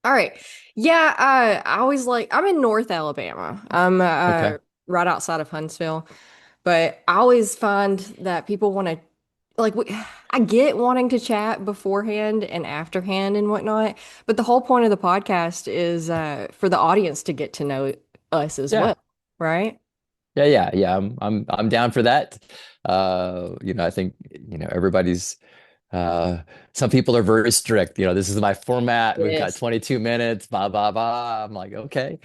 All right. Yeah, I always I'm in North Alabama. I'm Okay. right outside of Huntsville, but I always find that people want to I get wanting to chat beforehand and afterhand and whatnot, but the whole point of the podcast is for the audience to get to know us as Yeah. well, right? Yeah. I'm down for that. I think, everybody's some people are very strict. This is my format. We've got Yes. 22 minutes, blah, blah, blah. I'm like, okay.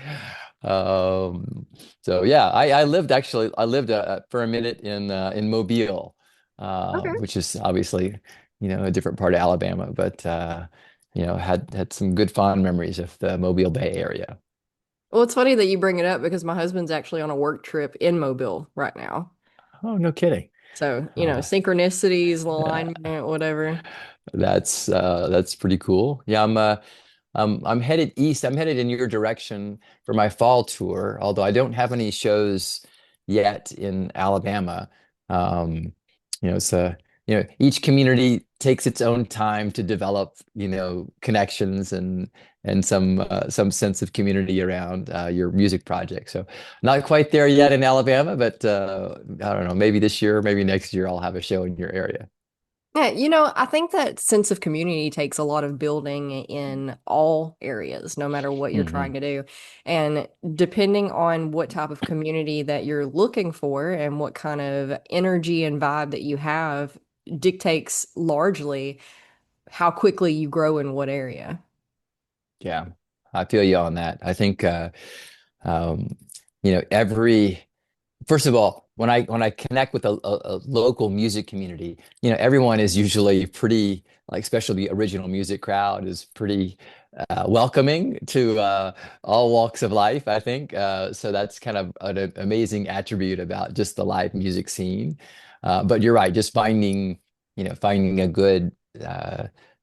Um, so yeah, I lived for a minute in Mobile, Okay. which is obviously, a different part of Alabama, but had some good fond memories of the Mobile Bay area. Well, it's funny that you bring it up because my husband's actually on a work trip in Mobile right now. Oh, no kidding. So, Uh, synchronicities, yeah, alignment, whatever. that's pretty cool. Yeah, I'm headed east. I'm headed in your direction for my fall tour, although I don't have any shows yet in Alabama. Um, it's each community takes its own time to develop, connections and some sense of community around your music project. So not quite there yet in Alabama, but I don't know, maybe this year, maybe next year I'll have a show in your area. Yeah, I think that sense of community takes a lot of building in all areas, no matter what you're Hmm. trying to do. And depending on what type of community that you're looking for and what kind of energy and vibe that you have dictates largely how quickly you grow in what area. Yeah, I feel you on that. I think um, every first of all, when I connect with a local music community, everyone is usually pretty like, especially the original music crowd is pretty welcoming to all walks of life, I think. So that's kind of an amazing attribute about just the live music scene. But you're right, just finding a good,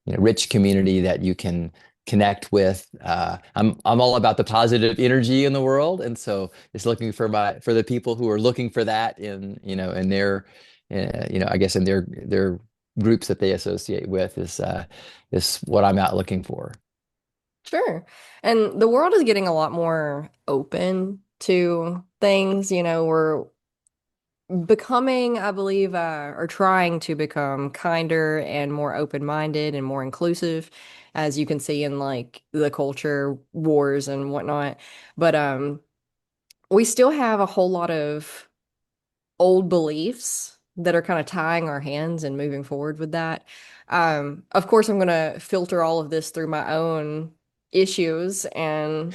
rich community that you can connect with. I'm all about the positive energy in the world, and so just looking for the people who are looking for that in their, I guess in their groups that they associate with is what I'm out looking for. Sure. And the world is getting a lot more open to things. We're becoming, I believe, or trying to become kinder and more open-minded and more inclusive, as you can see in like the culture wars and whatnot. But we still have a whole lot of old beliefs that are kind of tying our hands and moving forward with that. Of course, I'm going to filter all of this through my own issues and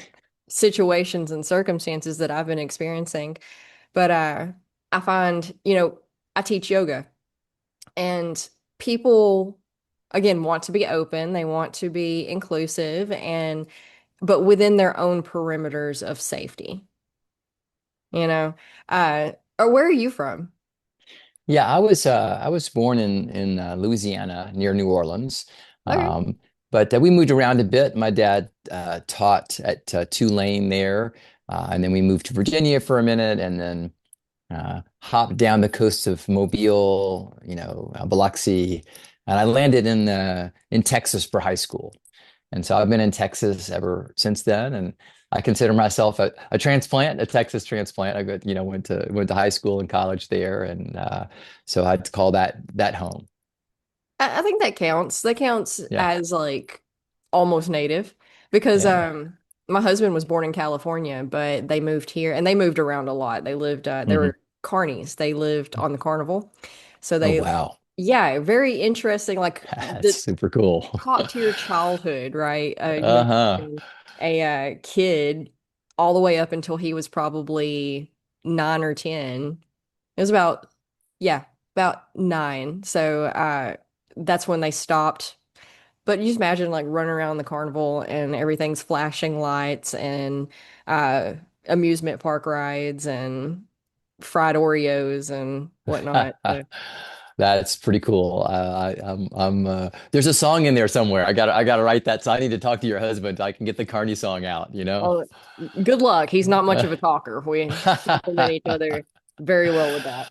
situations and circumstances that I've been experiencing. But I find, I teach yoga and people, again, want to be open, they want to be inclusive, and but within their own perimeters of safety, you know. Or where are you from? Yeah, I was born in Louisiana near New Orleans, Okay. um, but we moved around a bit. My dad taught at Tulane there, and then we moved to Virginia for a minute, and then hopped down the coast of Mobile, Biloxi, and I landed in Texas for high school. And so I've been in Texas ever since then, and I consider myself a transplant, a Texas transplant. Went to high school and college there, and so I'd call that home. I think that counts. That counts Yeah, as like almost native because yeah. my husband was born in California, but they moved here and they moved around a lot. They Hmm. were carnies. They lived on the carnival. So Oh they wow, yeah, very interesting like that's the super cool. top tier childhood, right? Uh-huh. Imagine a kid all the way up until he was probably 9 or 10. It was yeah, about 9. So that's when they stopped. But you just imagine like running around the carnival and everything's flashing lights and uh, amusement park rides and fried Oreos and whatnot. So, That's pretty cool. There's a song in there somewhere. I gotta write that. So I need to talk to your husband. I can get the Carney song out, you know? oh, good luck. He's not much of a talker. We complement each other very well with that.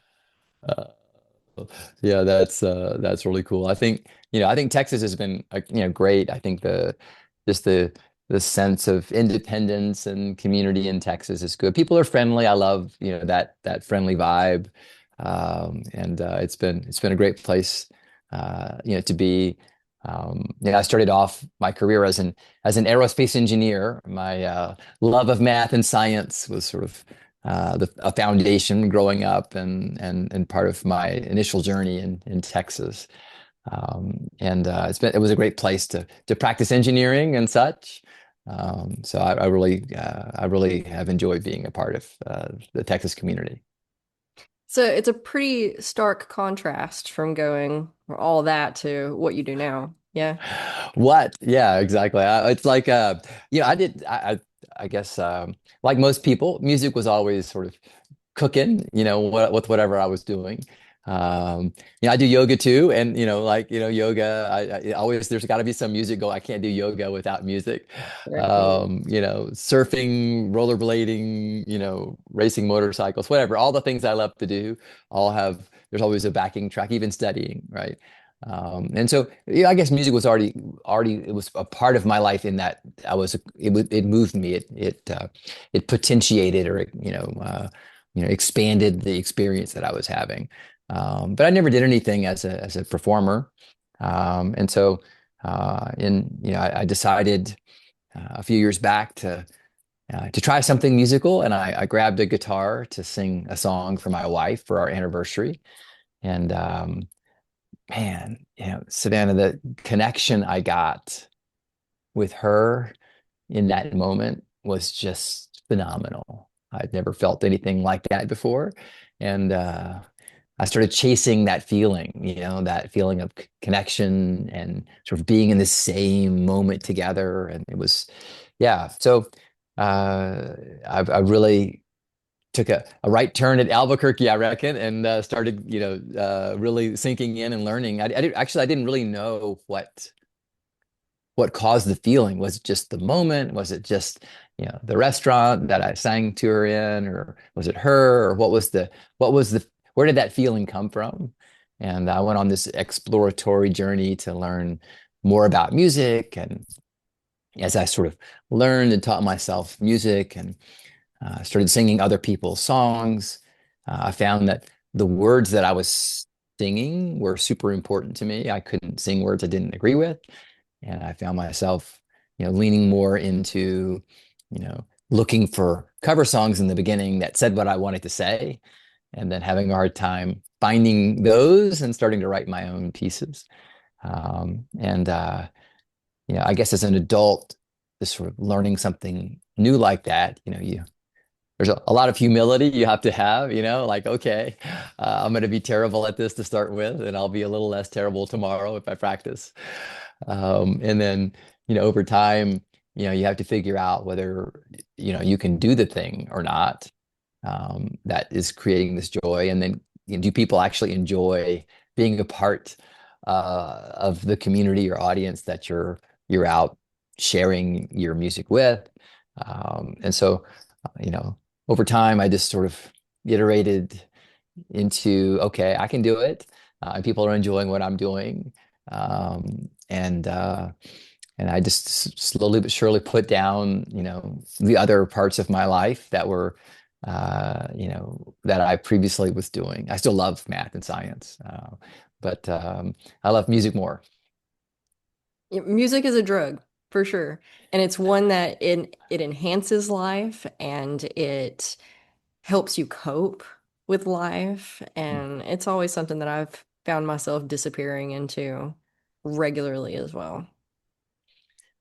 Yeah, that's really cool. I think Texas has been great. I think the just the the sense of independence and community in Texas is good. People are friendly. I love, that friendly vibe. And it's been a great place to be. I started off my career as an aerospace engineer. My love of math and science was sort of a foundation growing up and part of my initial journey in Texas. And it was a great place to practice engineering and such. So I really have enjoyed being a part of the Texas community. So it's a pretty stark contrast from going all that to what you do now. Yeah. What? Yeah, exactly. It's like I guess like most people, music was always sort of cooking, with whatever I was doing. I do yoga too, and yoga. I always there's got to be some music go. I can't do yoga without music. Very cool. Surfing, rollerblading, racing motorcycles, whatever. All the things I love to do, all have. There's always a backing track, even studying, right? And so, I guess music was already it was a part of my life in that it moved me. It potentiated or expanded the experience that I was having. But I never did anything as a performer. And so I decided a few years back to try something musical, and I grabbed a guitar to sing a song for my wife for our anniversary. And man, Savannah, the connection I got with her in that moment was just phenomenal. I'd never felt anything like that before. And I started chasing that feeling of connection and sort of being in the same moment together. And it was, yeah. So I really took a right turn at Albuquerque, I reckon, and started, really sinking in and learning. I didn't really know what caused the feeling. Was it just the moment? Was it just, the restaurant that I sang to her in, or was it her, or where did that feeling come from? And I went on this exploratory journey to learn more about music. And as I sort of learned and taught myself music and started singing other people's songs, I found that the words that I was singing were super important to me. I couldn't sing words I didn't agree with. And I found myself, leaning more into, looking for cover songs in the beginning that said what I wanted to say, and then having a hard time finding those and starting to write my own pieces. And I guess as an adult, just sort of learning something new like that, there's a lot of humility you have to have, like, okay, I'm going to be terrible at this to start with, and I'll be a little less terrible tomorrow if I practice. And then, over time, you have to figure out whether, you can do the thing or not, that is creating this joy. And then, do people actually enjoy being a part of the community or audience that you're out sharing your music with? And so, over time, I just sort of iterated into, okay, I can do it. And people are enjoying what I'm doing. And I just slowly but surely put down, the other parts of my life that were, that I previously was doing. I still love math and science, but I love music more. Yeah, music is a drug for sure. And it's one that it enhances life and it helps you cope with life. And it's always something that I've found myself disappearing into regularly as well.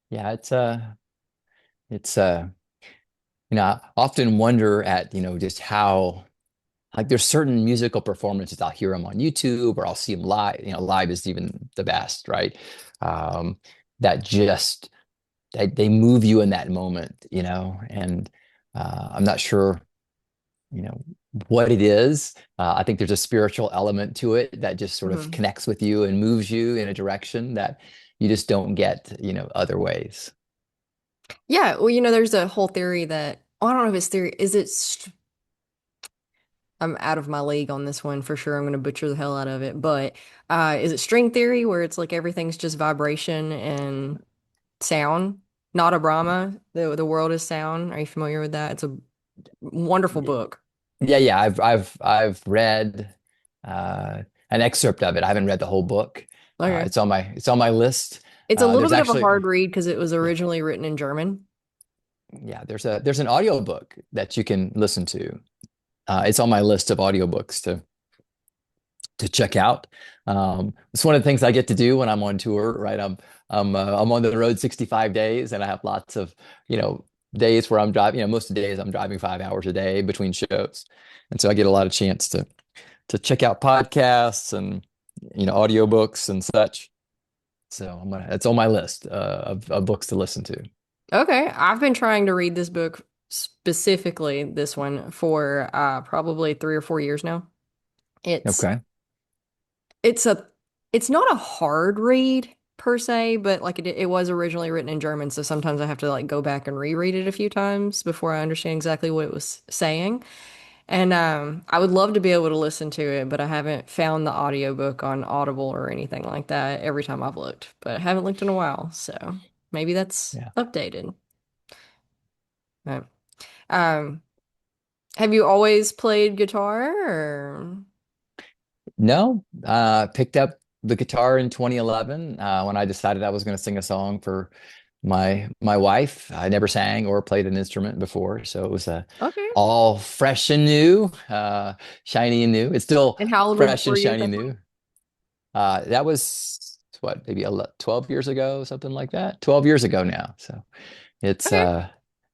Yeah, it's I often wonder at, just how, like, there's certain musical performances. I'll hear them on YouTube or I'll see them live. Live is even the best, right? Um, that just they move you in that moment, and I'm not sure, you know, what it is. I think there's a spiritual element to it that just sort of Mhm. connects with you and moves you in a direction that you just don't get, other ways. Yeah, well, there's a whole theory that, oh, I don't know if it's theory, I'm out of my league on this one for sure. I'm going to butcher the hell out of it, but is it string theory where it's like everything's just vibration and sound? Not a Brahma, the world is sound. Are you familiar with that? It's a wonderful book. Yeah. I've read an excerpt of it. I haven't read the whole book. Okay. It's on my list. It's a little There's bit of a actually hard read because it was Yeah, originally written in German. yeah. There's an audiobook that you can listen to. It's on my list of audiobooks to check out. It's one of the things I get to do when I'm on tour, right? I'm on the road 65 days, and I have lots of days where I'm driving. Most of the days I'm driving 5 hours a day between shows, and so I get a lot of chance to check out podcasts and audiobooks and such. So it's on my list of books to listen to. Okay, I've been trying to read this book, specifically this one, for probably 3 or 4 years now. It's Okay. it's a it's not a hard read per se, but like it was originally written in German, so sometimes I have to like go back and reread it a few times before I understand exactly what it was saying. And I would love to be able to listen to it, but I haven't found the audiobook on Audible or anything like that every time I've looked. But I haven't looked in a while, so maybe that's Yeah. updated. Right. Um, have you always played guitar or? No, picked up the guitar in 2011 when I decided I was going to sing a song for my wife. I never sang or played an instrument before, so it was Okay. all fresh and new, shiny and new. It's still And how old fresh were and you at shiny that point? new. That was what, maybe 12 years ago, something like that. 12 years ago now. So it's Okay. uh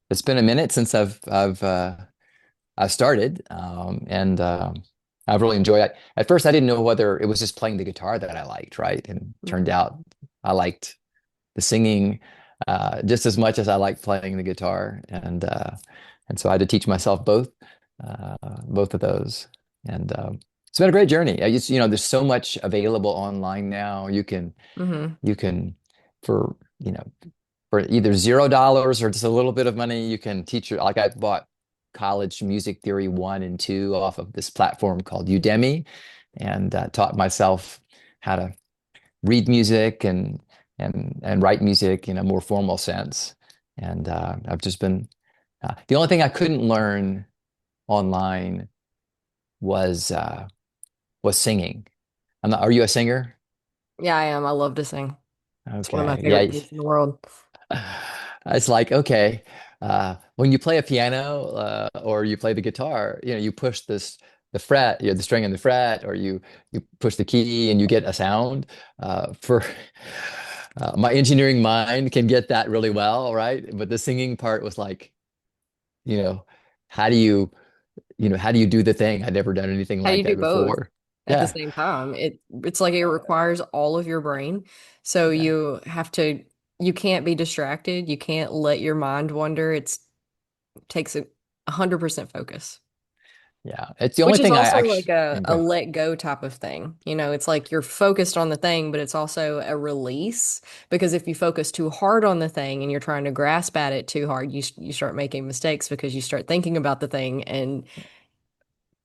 it's been a minute since I started, and I've really enjoyed it. At first, I didn't know whether it was just playing the guitar that I liked, right? And turned out I liked the singing just as much as I liked playing the guitar, and so I had to teach myself both of those, and it's been a great journey. There's so much available online now. Mm-hmm. You can for you know for either $0 or just a little bit of money, you can teach your, like I bought college music theory 1 and 2 off of this platform called Udemy, and taught myself how to read music and write music in a more formal sense. And I've just been the only thing I couldn't learn online was singing. Are you a singer? Yeah, I am. I love to sing. It's one of my Okay. favorite Yeah. things in the world. It's like, okay, when you play a piano or you play the guitar, you push the fret, the string and the fret, or you push the key and you get a sound. For my engineering mind can get that really well, right? But the singing part was like, you know, how do you do the thing? I'd never done anything How do like you do that both before. at the Yeah, same time? It's like it requires all of your brain. So yeah, you can't be distracted. You can't let your mind wander. Takes 100% focus. yeah. It's the only Which is thing I also like actually. a Go let go type of thing. It's like you're focused on the thing, but it's also a release because if you focus too hard on the thing and you're trying to grasp at it too hard, you start making mistakes because you start thinking about the thing and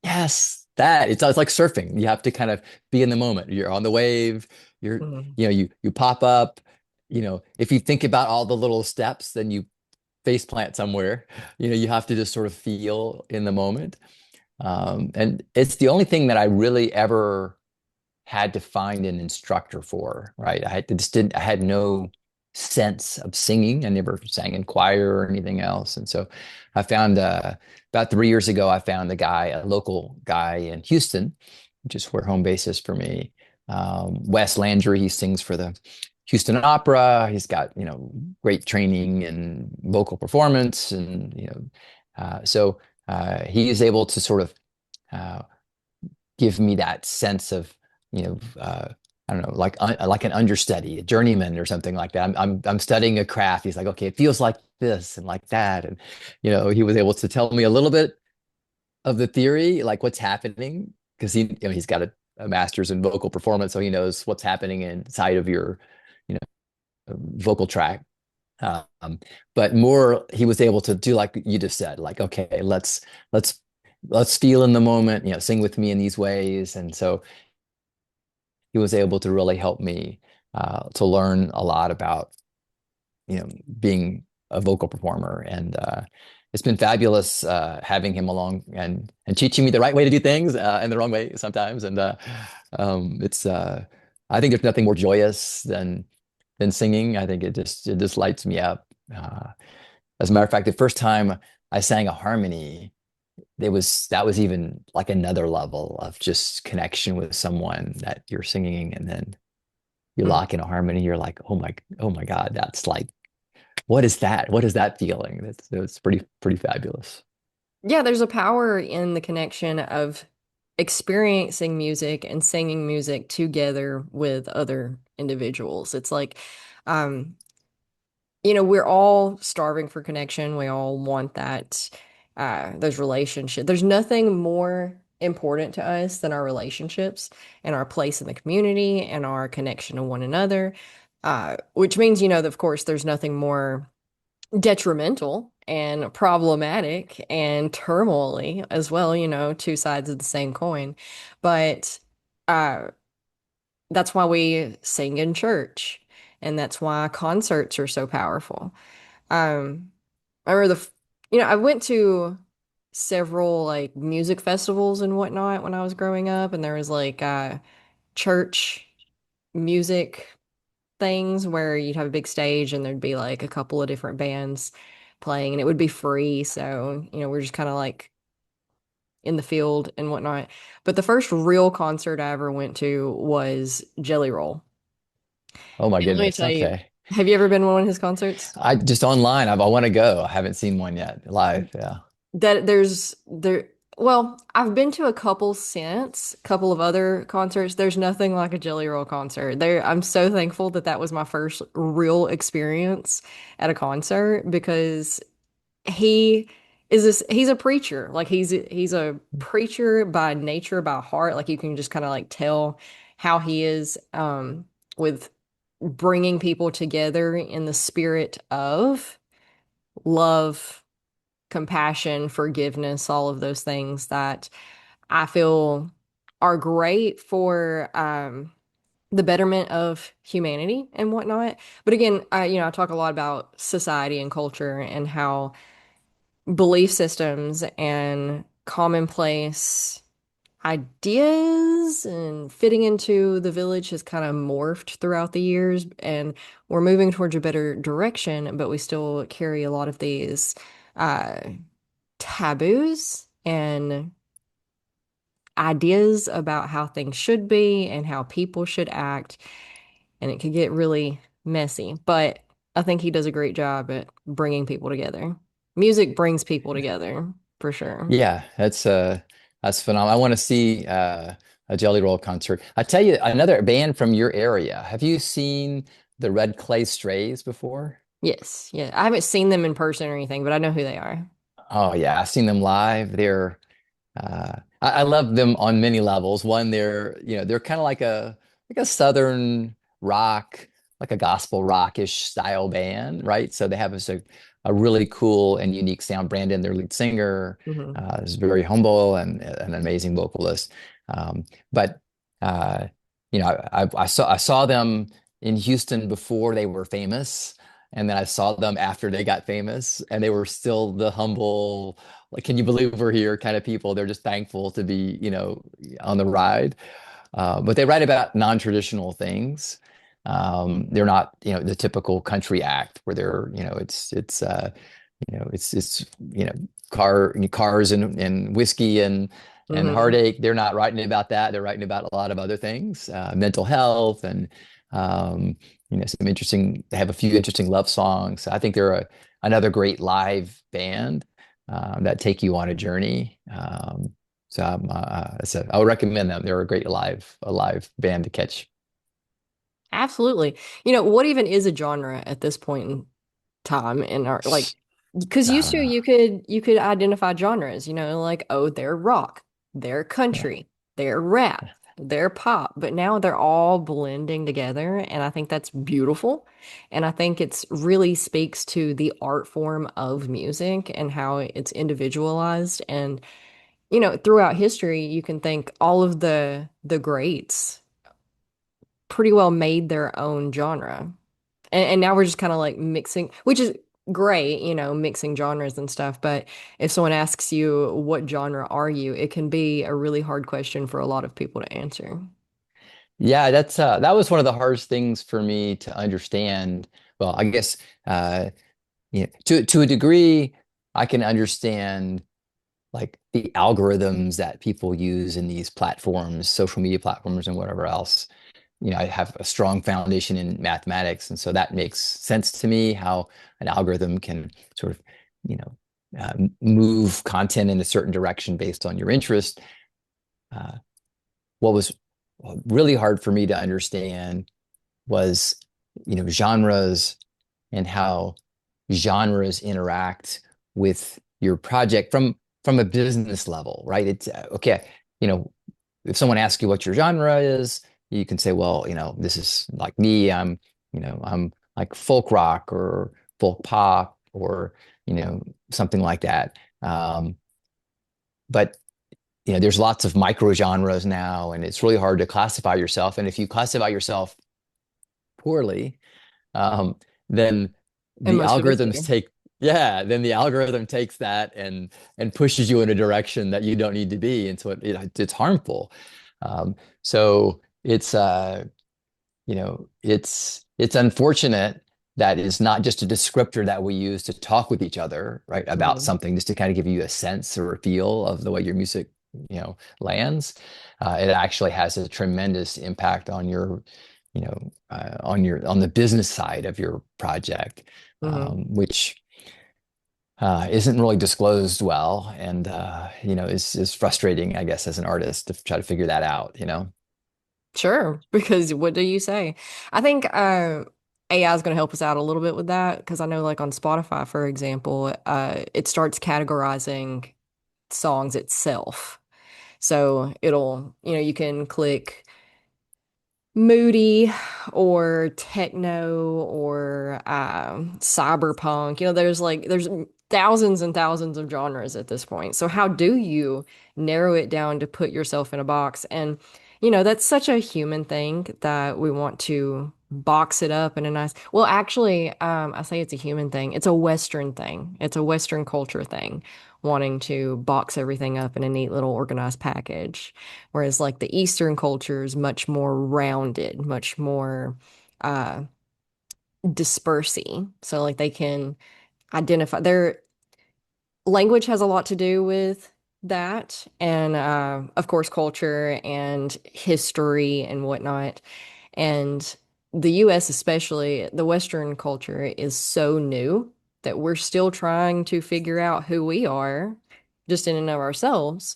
Yes, that it's like surfing. You have to kind of be in the moment. You're on the wave. You're, Mhm. you pop up. If you think about all the little steps, then you face plant somewhere. You have to just sort of feel in the moment. And it's the only thing that I really ever had to find an instructor for, right? I had no sense of singing. I never sang in choir or anything else. And so I found, about 3 years ago, I found a local guy in Houston, which is where home base is for me. Wes Landry, he sings for the Houston Opera. He's got, great training in vocal performance. And, so he is able to sort of uh, give me that sense of, you know, uh, I don't know, like an understudy, a journeyman or something like that. I'm studying a craft. He's like, okay, it feels like this and like that, and he was able to tell me a little bit of the theory, like what's happening, because he's got a master's in vocal performance, so he knows what's happening inside of your, you vocal tract. Um, but more, he was able to do like you just said, like, okay, let's let's feel in the moment, sing with me in these ways. And so he was able to really help me to learn a lot about, being a vocal performer. And it's been fabulous having him along and teaching me the right way to do things and the wrong way sometimes. And it's I think there's nothing more joyous than singing. I think it just lights me up. As a matter of fact, the first time I sang a harmony, that was even like another level of just connection with someone that you're singing, and then you Mm. lock in a harmony. You're like, oh my God, that's like, what is that? What is that feeling? That's pretty fabulous. Yeah, there's a power in the connection of experiencing music and singing music together with other individuals. It's like, um, we're all starving for connection. We all want that, those relationships. There's nothing more important to us than our relationships and our place in the community and our connection to one another. Which means, that of course, there's nothing more detrimental and problematic and turmoily as well, two sides of the same coin. But uh, that's why we sing in church, and that's why concerts are so powerful. I remember I went to several like music festivals and whatnot when I was growing up, and there was like church music things where you'd have a big stage and there'd be like a couple of different bands playing and it would be free. So, we're just kind of like in the field and whatnot. But the first real concert I ever went to was Jelly Roll. Oh my And let me goodness. tell you, Okay. have you ever been to one of his concerts? I just online. I want to go. I haven't seen one yet live. Yeah. That there's there well, I've been to a couple since, couple of other concerts. There's nothing like a Jelly Roll concert. I'm so thankful that that was my first real experience at a concert because he he's a preacher. Like he's a preacher by nature, by heart. Like you can just kind of like tell how he is with bringing people together in the spirit of love, compassion, forgiveness, all of those things that I feel are great for the betterment of humanity and whatnot. But again, I talk a lot about society and culture and how belief systems and commonplace ideas and fitting into the village has kind of morphed throughout the years, and we're moving towards a better direction, but we still carry a lot of these uh, taboos and ideas about how things should be and how people should act, and it could get really messy. But I think he does a great job at bringing people together. Music brings people together for sure. Yeah, that's phenomenal. I want to see a Jelly Roll concert. I tell you, another band from your area. Have you seen the Red Clay Strays before? Yes, yeah. I haven't seen them in person or anything, but I know who they are. Oh yeah, I've seen them live. I love them on many levels. One, they're kind of like a southern rock, like a gospel rockish style band, right? So they have a really cool and unique sound. Brandon, their lead singer, Hmm. is very humble and an amazing vocalist. But uh, I saw them in Houston before they were famous. And then I saw them after they got famous, and they were still the humble, like, can you believe we're here kind of people. They're just thankful to be, on the ride. But they write about non-traditional things. They're not, the typical country act where they're, it's cars and whiskey and Hmm. heartache. They're not writing about that. They're writing about a lot of other things, mental health and um, some interesting. They have a few interesting love songs. I think they're another great live band that take you on a journey. So I would recommend them. They're a live band to catch. Absolutely. What even is a genre at this point in time in our like because I used don't to know. you could identify genres, like, oh, they're rock, they're Yeah. country, they're rap, they're pop, but now they're all blending together, and I think that's beautiful. And I think it's really speaks to the art form of music and how it's individualized. And throughout history, you can think all of the greats pretty well made their own genre. And now we're just kind of like mixing, which is great, mixing genres and stuff. But if someone asks you, what genre are you? It can be a really hard question for a lot of people to answer. Yeah, that was one of the hardest things for me to understand. Well, I guess to a degree, I can understand like the algorithms that people use in these platforms, social media platforms, and whatever else. I have a strong foundation in mathematics, and so that makes sense to me how an algorithm can sort of, you know, move content in a certain direction based on your interest. Uh, what was really hard for me to understand was, genres and how genres interact with your project from a business level, right? It's okay, you know, if someone asks you what your genre is, you can say, well, this is like me, I'm like folk rock or folk pop or, something like that. But there's lots of micro genres now, and it's really hard to classify yourself. And if you classify yourself poorly, um, then And the most of us algorithms do. take yeah, then the algorithm takes that and pushes you in a direction that you don't need to be, and so it's harmful. So it's unfortunate that it's not just a descriptor that we use to talk with each other, right, about Mhm. something, just to kind of give you a sense or a feel of the way your music, lands. It actually has a tremendous impact on your, on the business side of your project, Mhm. which isn't really disclosed well, and is frustrating, I guess, as an artist to try to figure that out. Sure, because what do you say? I think AI is going to help us out a little bit with that because I know, like on Spotify, for example, it starts categorizing songs itself. So you can click moody or techno or cyberpunk. There's thousands and thousands of genres at this point. So how do you narrow it down to put yourself in a box? And that's such a human thing that we want to box it up in a nice. Well, actually, I say it's a human thing. It's a Western thing. It's a Western culture thing, wanting to box everything up in a neat little organized package. Whereas like the Eastern culture is much more rounded, much more uh dispersy. So like they can identify their language has a lot to do with that. And of course culture and history and whatnot. And the US especially, the Western culture is so new that we're still trying to figure out who we are just in and of ourselves.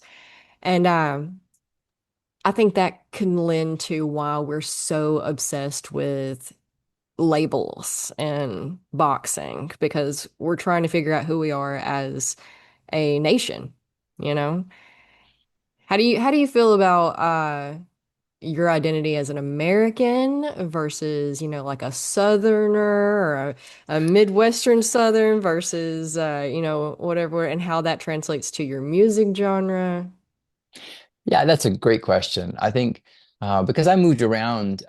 And I think that can lend to why we're so obsessed with labels and boxing because we're trying to figure out who we are as a nation, you know? How do you feel about your identity as an American versus, like a Southerner or a Midwestern Southern versus whatever, and how that translates to your music genre? Yeah, that's a great question. I think because I moved around,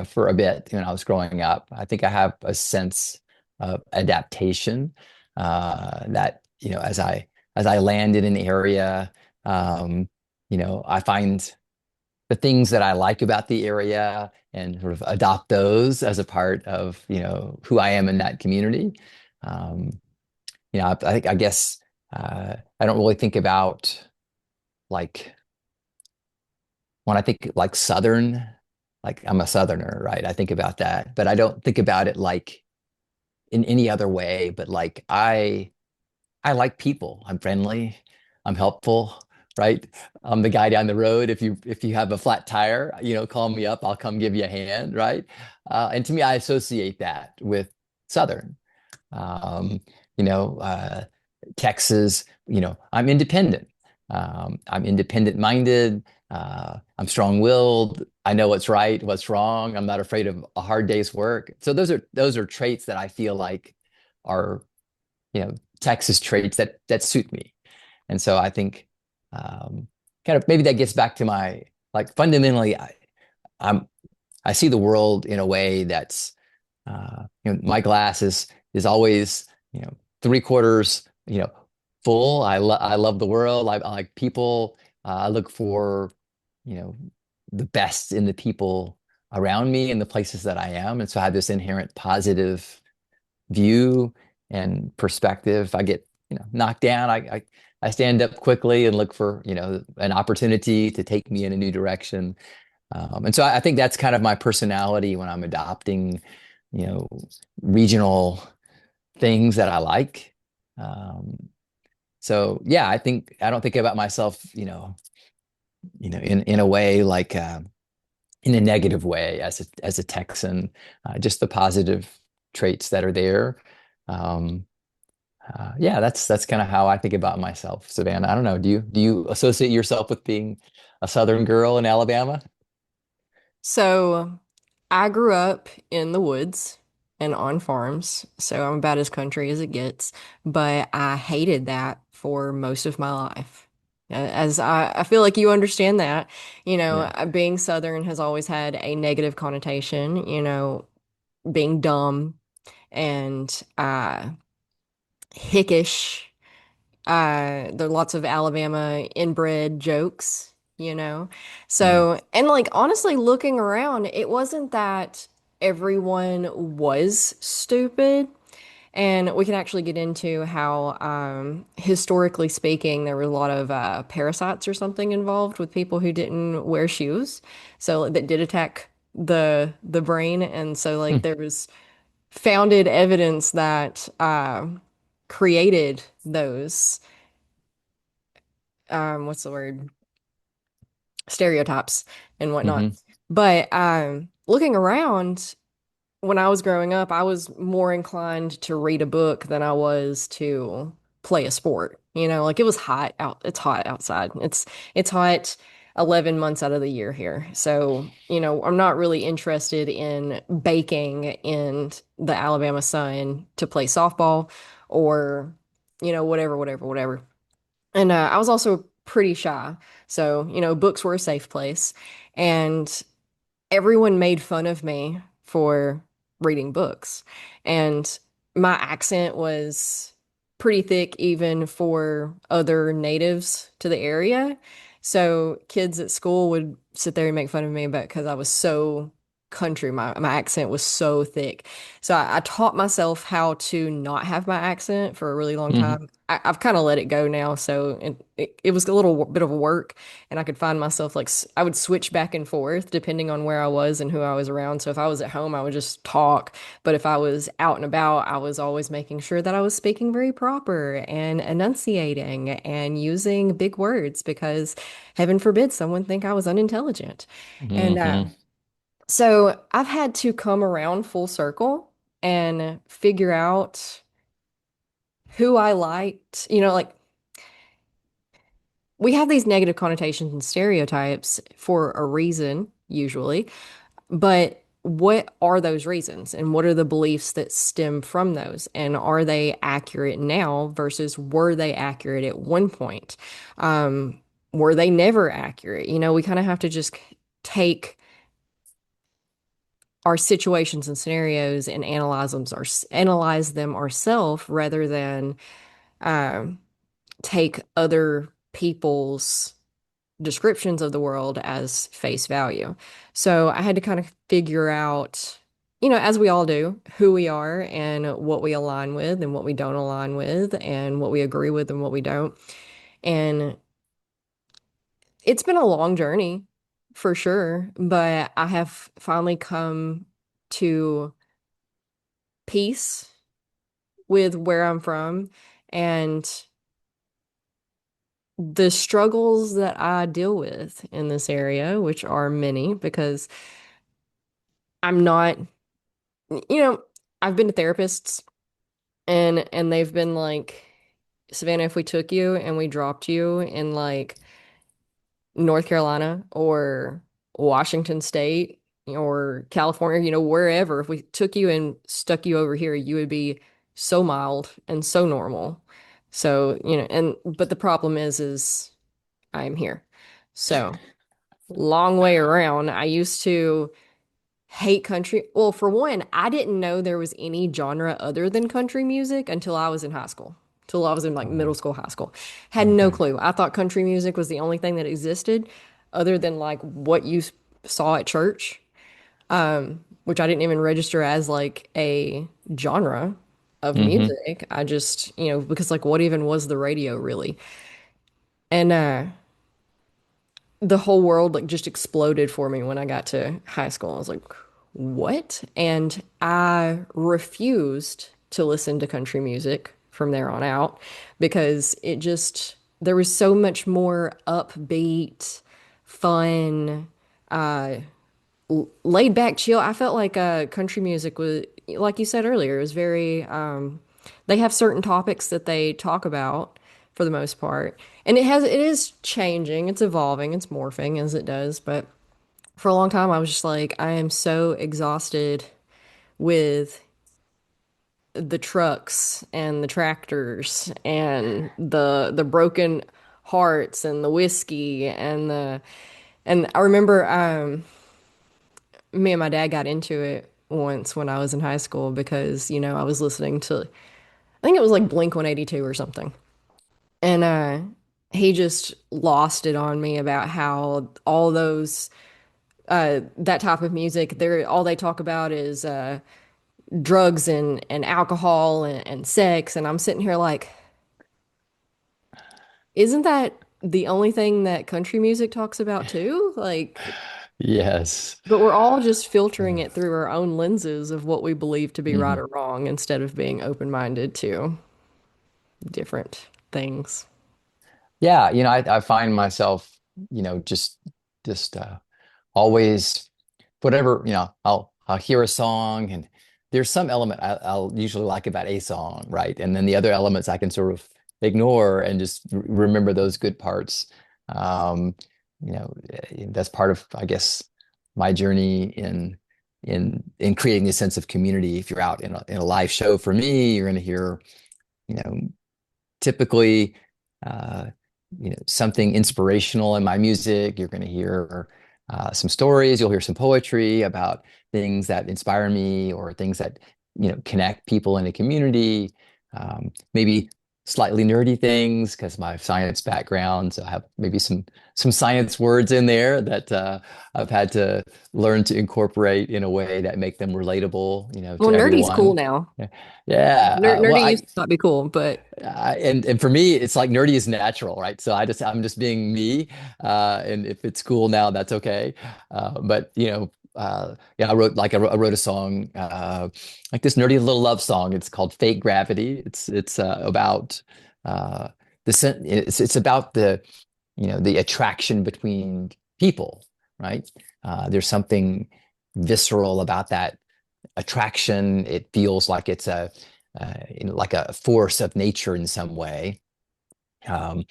for a bit when I was growing up, I think I have a sense of adaptation that, as I land in an area, um, I find the things that I like about the area and sort of adopt those as a part of, who I am in that community. Um, I guess I don't really think about like when I think like Southern, like I'm a Southerner, right? I think about that, but I don't think about it like in any other way. But like I like people. I'm friendly. I'm helpful, right? I'm the guy down the road. If you have a flat tire, call me up. I'll come give you a hand, right? And to me, I associate that with Southern. Um, you know, uh, Texas, I'm independent. I'm independent minded. I'm strong willed. I know what's right, what's wrong. I'm not afraid of a hard day's work. So those are traits that I feel like are, Texas traits that suit me. And so I think um, kind of maybe that gets back to my like fundamentally I'm I see the world in a way that's My glass is always, three quarters, full. I love the world. I like people. I look for, you know, the best in the people around me and the places that I am. And so I have this inherent positive view and perspective. I get, knocked down. I stand up quickly and look for, an opportunity to take me in a new direction. And so I think that's kind of my personality when I'm adopting, you know, regional things that I like. Um, so yeah, I don't think about myself, in a way like in a negative way as a Texan. Just the positive traits that are there. Um, yeah, that's kind of how I think about myself, Savannah. I don't know. Do you associate yourself with being a Southern girl in Alabama? So I grew up in the woods and on farms, so I'm about as country as it gets, but I hated that for most of my life. As I feel like you understand that, Yeah. being Southern has always had a negative connotation, being dumb and hickish. There are lots of Alabama inbred jokes, you know? Mm, So, and like honestly, looking around, it wasn't that everyone was stupid. And we can actually get into how, historically speaking, there were a lot of parasites or something involved with people who didn't wear shoes. So that did attack the brain. And so like mm, there was founded evidence that created those what's the word? Stereotypes and whatnot. hmm But looking around, when I was growing up, I was more inclined to read a book than I was to play a sport. Like it was hot out. It's hot outside. It's hot 11 months out of the year here. So, I'm not really interested in baking in the Alabama sun to play softball or, whatever, whatever, whatever. And I was also pretty shy. So, books were a safe place. And everyone made fun of me for reading books. And my accent was pretty thick even for other natives to the area. So kids at school would sit there and make fun of me about because I was so country. My accent was so thick. So I taught myself how to not have my accent for a really long hmm time. I've kind of let it go now. So it was a little bit of a work and I could find myself like I would switch back and forth depending on where I was and who I was around. So if I was at home, I would just talk, but if I was out and about, I was always making sure that I was speaking very proper and enunciating and using big words because heaven forbid someone think I was unintelligent. And hmm so I've had to come around full circle and figure out who I liked, like we have these negative connotations and stereotypes for a reason, usually, but what are those reasons and what are the beliefs that stem from those? And are they accurate now versus were they accurate at one point? Were they never accurate? We kind of have to just take our situations and scenarios and analyze them ourselves rather than um, take other people's descriptions of the world as face value. So I had to kind of figure out, as we all do, who we are and what we align with and what we don't align with and what we agree with and what we don't. And it's been a long journey for sure, but I have finally come to peace with where I'm from and the struggles that I deal with in this area, which are many because I'm not, you know, I've been to therapists and they've been like, Savannah, if we took you and we dropped you in like North Carolina or Washington State or California, wherever, if we took you and stuck you over here, you would be so mild and so normal. So, but the problem is I'm here. So, long way around. I used to hate country. Well, for one, I didn't know there was any genre other than country music until I was in high school, till I was in like middle Oh, school, high school. Had no okay. clue. I thought country music was the only thing that existed other than like what you saw at church, which I didn't even register as like a genre of Hmm. music. I just, because like what even was the radio really? And the whole world like just exploded for me when I got to high school. I was like, what? And I refused to listen to country music from there on out because there was so much more upbeat, fun, laid back, chill. I felt like country music was, like you said earlier, it was very, they have certain topics that they talk about for the most part. And it is changing, it's evolving, it's morphing as it does. But for a long time, I was just like, I am so exhausted with the trucks and the tractors and the broken hearts and the whiskey and I remember me and my dad got into it once when I was in high school because, I was listening to, I think it was like Blink 182 or something. And he just lost it on me about how all those, that type of music, all they talk about is drugs and alcohol and sex. And I'm sitting here like, isn't that the only thing that country music talks about too? Like, Yes. but we're all just filtering it through our own lenses of what we believe to be right Mhm. or wrong instead of being open-minded to different things. Yeah, I find myself, just always whatever, I'll hear a song and there's some element I'll usually like about a song, right? And then the other elements I can sort of ignore and just remember those good parts. Um, that's part of, I guess, my journey in creating a sense of community. If you're out in a live show for me, you're going to hear, you know, typically uh, something inspirational in my music. You're going to hear some stories. You'll hear some poetry about things that inspire me or things that connect people in a community. Maybe slightly nerdy things because my science background, so I have maybe some science words in there that I've had to learn to incorporate in a way that make them relatable, Well, to nerdy's cool everyone. now. Yeah, yeah. Well, Nerdy used to not be cool, but and for me, it's like nerdy is natural, right? So I'm just being me, and if it's cool now, that's okay. But yeah, I wrote a song, like this nerdy little love song. It's called "Fake Gravity." It's about uh, it's about the attraction between people, right? There's something visceral about that attraction. It feels like it's like a force of nature in some way. Um,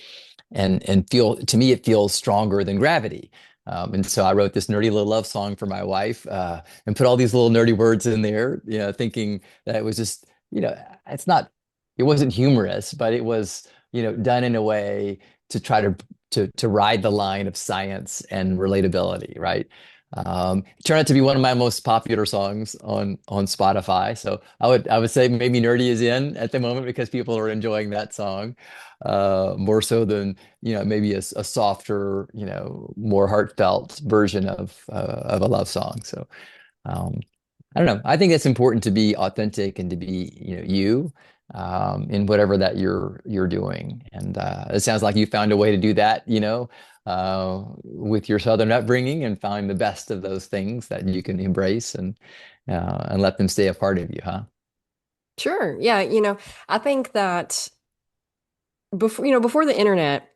and feel to me it feels stronger than gravity. And so I wrote this nerdy little love song for my wife, and put all these little nerdy words in there, thinking that it was just, it's not, it wasn't humorous, but it was, done in a way to try to ride the line of science and relatability, right? It turned out to be one of my most popular songs on Spotify. So I would say maybe Nerdy is in at the moment because people are enjoying that song more so than maybe a softer, more heartfelt version of a love song. So um, I don't know. I think it's important to be authentic and to be, you in whatever that you're doing. And it sounds like you found a way to do that, with your Southern upbringing and find the best of those things that you can embrace and let them stay a part of you, huh? sure. Yeah, I think that before the internet,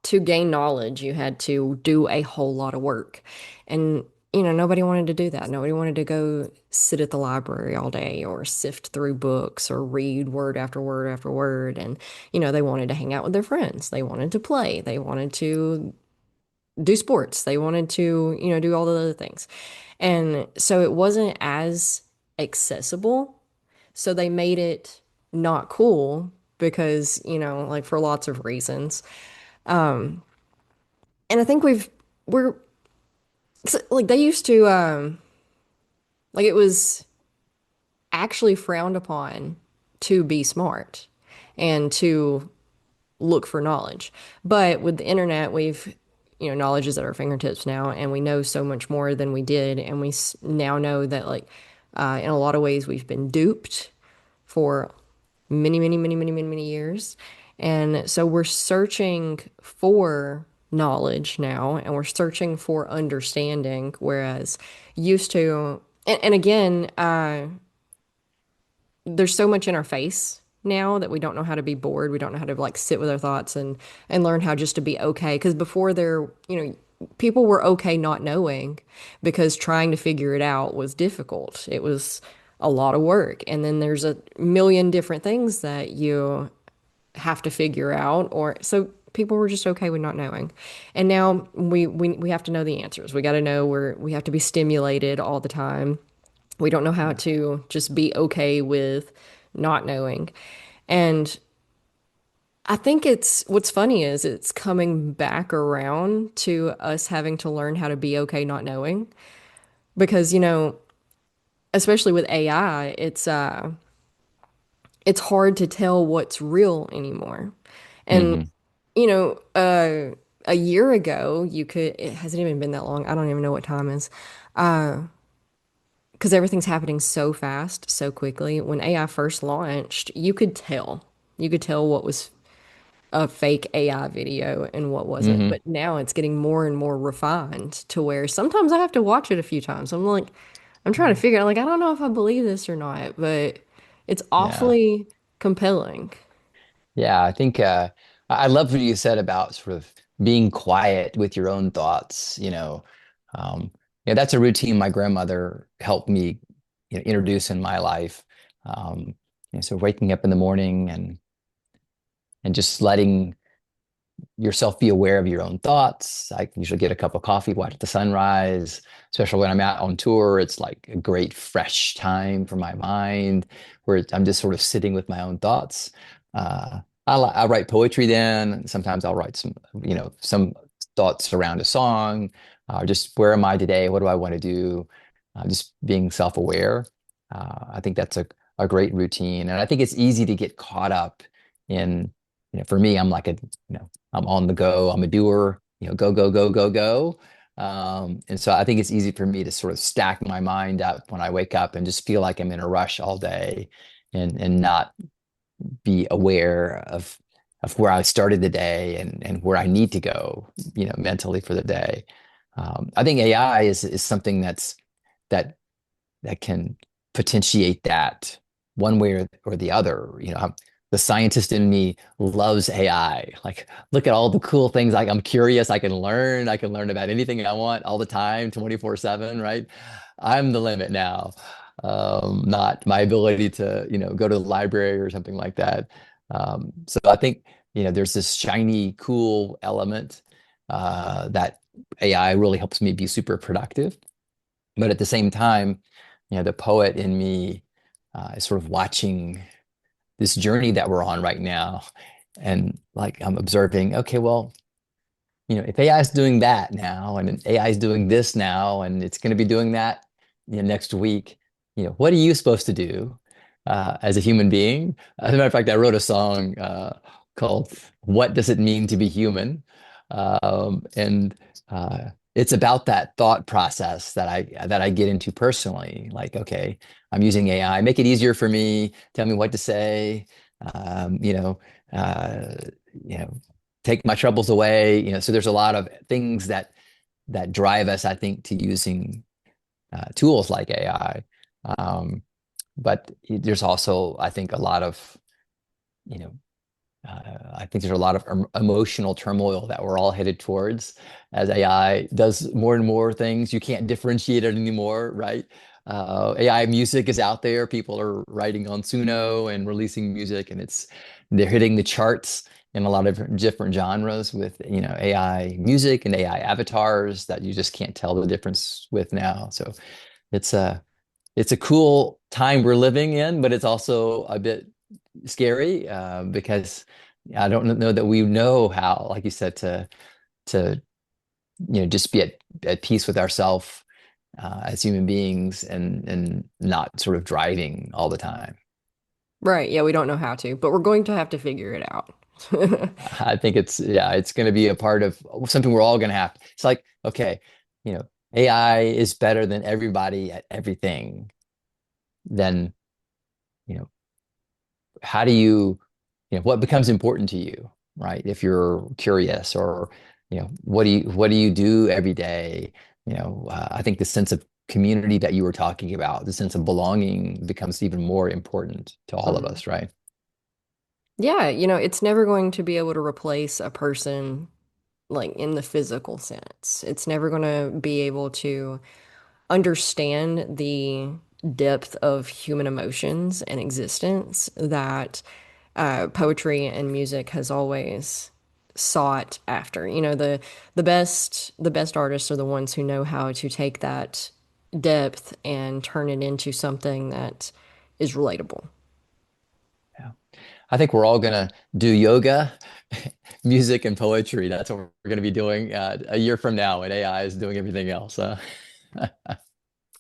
to gain knowledge, you had to do a whole lot of work. And, nobody wanted to do that. Nobody wanted to go sit at the library all day or sift through books or read word after word after word. And, they wanted to hang out with their friends. They wanted to play. They wanted to do sports. They wanted to, do all the other things. And so it wasn't as accessible. So they made it not cool because, like for lots of reasons. And I think we're like they used to Like it was actually frowned upon to be smart and to look for knowledge. But with the internet, knowledge is at our fingertips now, and we know so much more than we did. And now know that, like, in a lot of ways, we've been duped for many, many, many, many, many, many years. And so we're searching for knowledge now, and we're searching for understanding, whereas used to, and again, there's so much in our face now that we don't know how to be bored. We don't know how to like sit with our thoughts and learn how just to be okay. Because before people were okay not knowing because trying to figure it out was difficult. It was a lot of work. And then there's a million different things that you have to figure out or so people were just okay with not knowing. And now we have to know the answers. We got to know we have to be stimulated all the time. We don't know how Yeah. to just be okay with not knowing. And I think it's what's funny is it's coming back around to us having to learn how to be okay not knowing because, especially with AI, it's hard to tell what's real anymore. And, Hmm. you know, uh a year ago, it hasn't even been that long. I don't even know what time is. Because everything's happening so fast, so quickly. When AI first launched, you could tell. You could tell what was a fake AI video and what wasn't. Hmm. But now it's getting more and more refined to where sometimes I have to watch it a few times. I'm like, I'm trying to figure out, like, I don't know if I believe this or not, but it's Yeah. awfully compelling. Yeah, I think I love what you said about sort of being quiet with your own thoughts, you know. Um, yeah, that's a routine my grandmother helped me, introduce in my life. Um, so waking up in the morning and just letting yourself be aware of your own thoughts. I usually get a cup of coffee, watch the sunrise, especially when I'm out on tour. It's like a great fresh time for my mind where I'm just sort of sitting with my own thoughts. I write poetry then. Sometimes I'll write some thoughts around a song, just where am I today? What do I want to do? Just being self-aware. I think that's a great routine. And I think it's easy to get caught up in, for me, I'm like I'm on the go. I'm a doer, go, go, go, go, go. And so I think it's easy for me to sort of stack my mind up when I wake up and just feel like I'm in a rush all day and not be aware of where I started the day and where I need to go, mentally for the day. I think AI is something that that can potentiate that one way or the other. The scientist in me loves AI. Like, look at all the cool things. Like, I'm curious. I can learn. I can learn about anything I want all the time, 24/7, right? I'm the limit now. Not my ability to, go to the library or something like that. So I think, there's this shiny, cool element that AI really helps me be super productive. But at the same time, the poet in me is sort of watching this journey that we're on right now. And like I'm observing, okay, well, if AI is doing that now and AI is doing this now and it's going to be doing that, next week, what are you supposed to do as a human being? As a matter of fact, I wrote a song called "What Does It Mean to Be Human?" And it's about that thought process that I get into personally. Like, okay, I'm using AI, make it easier for me, tell me what to say, um, you know, uh, you know take my troubles away. So there's a lot of things that drive us, I think, to using tools like AI. Um, but there's also, I think, a lot of, you know, I think there's a lot of emotional turmoil that we're all headed towards as AI does more and more things. You can't differentiate it anymore, right? AI music is out there. People are writing on Suno and releasing music, and they're hitting the charts in a lot of different genres with AI music and AI avatars that you just can't tell the difference with now. So it's a cool time we're living in, but it's also a bit scary because I don't know that we know how, like you said, to just be at peace with ourselves as human beings and not sort of driving all the time. Right. Yeah, we don't know how to, but we're going to have to figure it out. I think yeah, it's going to be a part of something we're all going to have. It's like, okay, you know, AI is better than everybody at everything. Then, you know, how do what becomes important to you, right? If you're curious or, what do you do every day? I think the sense of community that you were talking about, the sense of belonging becomes even more important to all of Mhm. us, right? Yeah, it's never going to be able to replace a person like in the physical sense. It's never going to be able to understand the depth of human emotions and existence that poetry and music has always sought after. The best artists are the ones who know how to take that depth and turn it into something that is relatable. Yeah. I think we're all gonna do yoga, music, and poetry. That's what we're gonna be doing a year from now when AI is doing everything else. I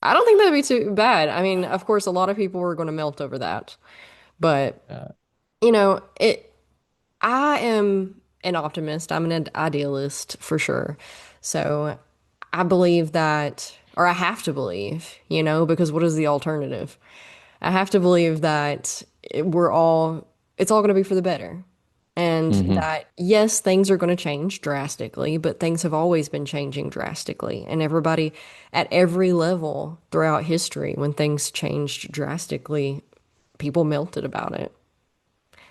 don't think that'd be too bad. I mean, of course, a lot of people are going to melt over that, but Uh, it. I am an optimist. I'm an idealist for sure. So I believe that, or I have to believe, because what is the alternative? I have to believe that it's all going to be for the better. And mhm. that, yes, things are going to change drastically, but things have always been changing drastically. And everybody at every level throughout history, when things changed drastically, people melted about it.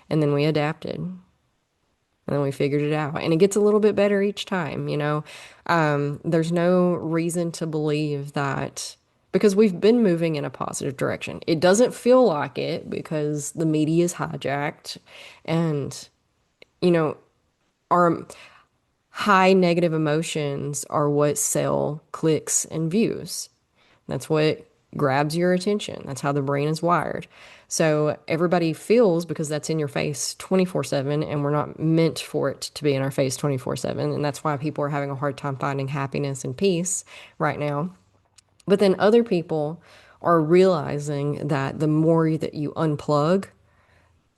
And then we adapted. And then we figured it out. And it gets a little bit better each time. There's no reason to believe that because we've been moving in a positive direction. It doesn't feel like it because the media is hijacked and, you know, our high negative emotions are what sell clicks and views. That's what grabs your attention. That's how the brain is wired. So everybody feels because that's in your face 24/7, and we're not meant for it to be in our face 24/7. And that's why people are having a hard time finding happiness and peace right now. But then other people are realizing that the more that you unplug,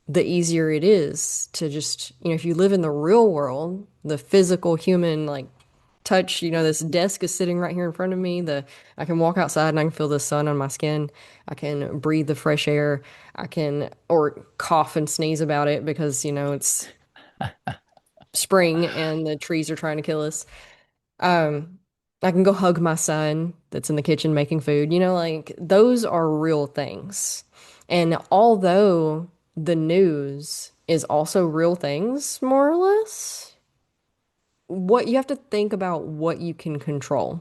the easier it is to just, if you live in the real world, the physical human, like touch, this desk is sitting right here in front of me. I can walk outside and I can feel the sun on my skin. I can breathe the fresh air. Or cough and sneeze about it because, it's spring and the trees are trying to kill us. Um, I can go hug my son that's in the kitchen making food. Like those are real things. And although the news is also real things, more or less, what you have to think about what you can control.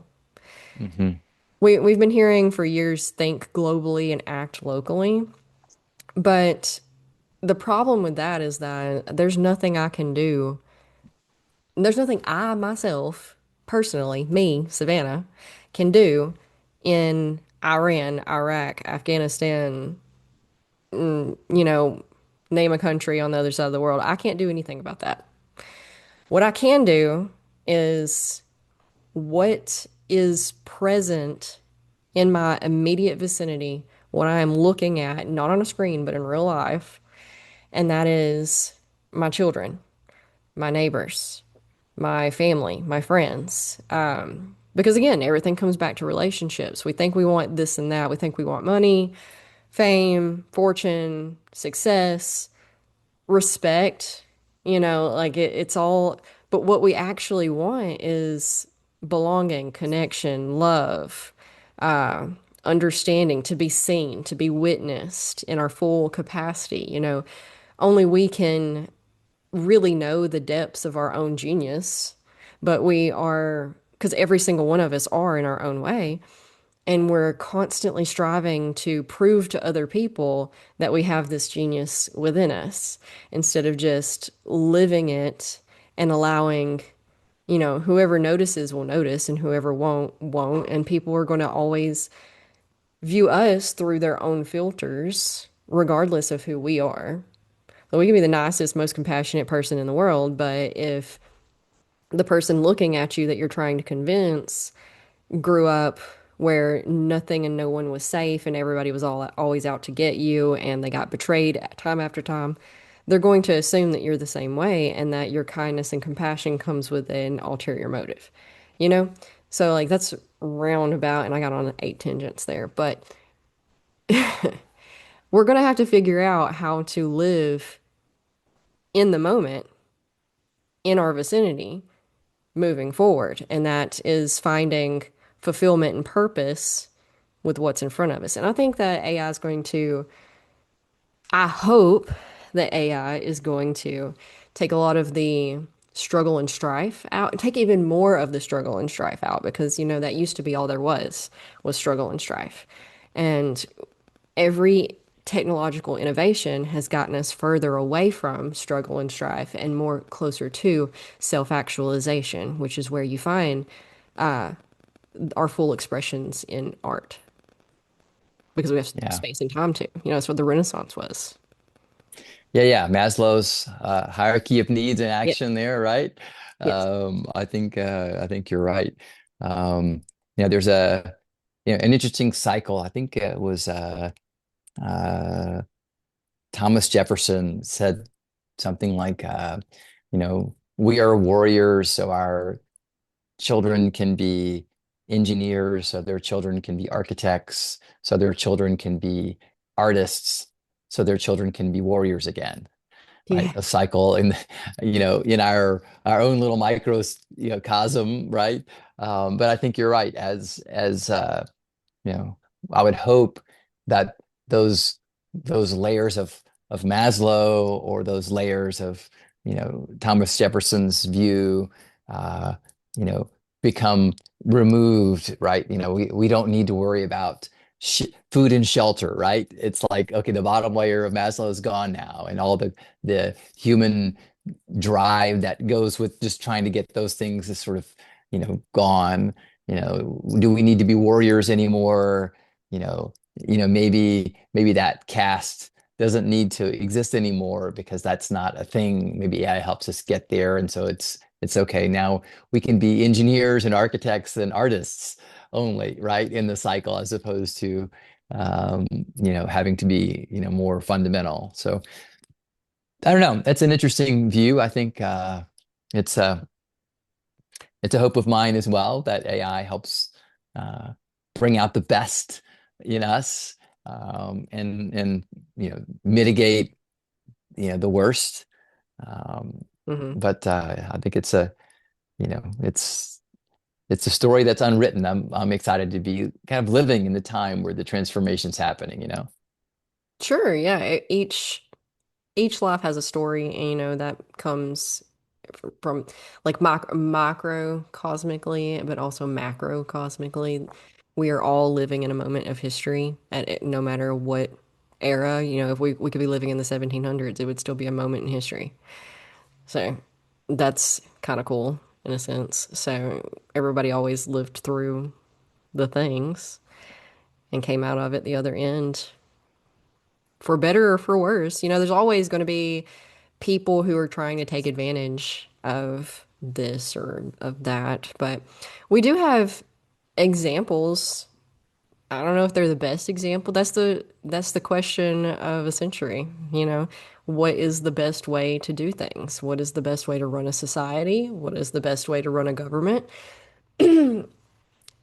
Mhm. We've been hearing for years, think globally and act locally. But the problem with that is that there's nothing I myself, personally, me, Savannah, can do in Iran, Iraq, Afghanistan, you know, name a country on the other side of the world. I can't do anything about that. What I can do is what is present in my immediate vicinity, what I am looking at, not on a screen, but in real life, and that is my children, my neighbors, my family, my friends. Because again, everything comes back to relationships. We think we want this and that. We think we want money, fame, fortune, success, respect, like it's all, but what we actually want is belonging, connection, love, uh, understanding, to be seen, to be witnessed in our full capacity. Only we can really know the depths of our own genius, but because every single one of us are in our own way. And we're constantly striving to prove to other people that we have this genius within us instead of just living it and allowing, whoever notices will notice and whoever won't. And people are going to always view us through their own filters, regardless of who we are. We can be the nicest, most compassionate person in the world, but if the person looking at you that you're trying to convince grew up where nothing and no one was safe and everybody was always out to get you and they got betrayed time after time, they're going to assume that you're the same way and that your kindness and compassion comes with an ulterior motive, you know? So like that's roundabout, and I got on 8 tangents there, but we're going to have to figure out how to live in the moment in our vicinity moving forward. And that is finding fulfillment and purpose with what's in front of us. And I think that AI is going to, I hope that AI is going to take a lot of the struggle and strife out, take even more of the struggle and strife out, because, that used to be all there was struggle and strife. And every technological innovation has gotten us further away from struggle and strife and more closer to self-actualization, which is where you find our full expressions in art because we have Yeah. space and time to. That's what the Renaissance was. Yeah. Maslow's hierarchy of needs and Yeah. action there, right? Yes. I think you're right. There's an interesting cycle. I think it was uh, Thomas Jefferson said something like, we are warriors, so our children can be engineers, so their children can be architects, so their children can be artists, so their children can be warriors again, right? Yeah. A cycle in, in our own little microcosm, right? But I think you're right. You know, I would hope that those those layers of Maslow or those layers of, Thomas Jefferson's view, uh, you know, become removed, right? We don't need to worry about sh food and shelter, right? It's like, okay, the bottom layer of Maslow is gone now, and all the human drive that goes with just trying to get those things is sort of, gone. Do we need to be warriors anymore? Maybe that caste doesn't need to exist anymore because that's not a thing. Maybe AI helps us get there, and so it's okay. Now we can be engineers and architects and artists only, right, in the cycle, as opposed to having to be, more fundamental. So I don't know. That's an interesting view. I think it's a it's a hope of mine as well that AI helps uh, bring out the best in us, and mitigate the worst. Um, Hmm. but I think you know it's it's a story that's unwritten. I'm excited to be kind of living in the time where the transformation's happening. Sure. Yeah. Each life has a story, and that comes from like macro cosmically, but also macro cosmically. We are all living in a moment of history no matter what era. If we could be living in the 1700s, it would still be a moment in history. So that's kind of cool in a sense. So everybody always lived through the things and came out of it the other end for better or for worse. There's always going to be people who are trying to take advantage of this or of that. But we do have examples. I don't know if they're the best example. That's the question of a century, you know. What is the best way to do things? What is the best way to run a society? What is the best way to run a government?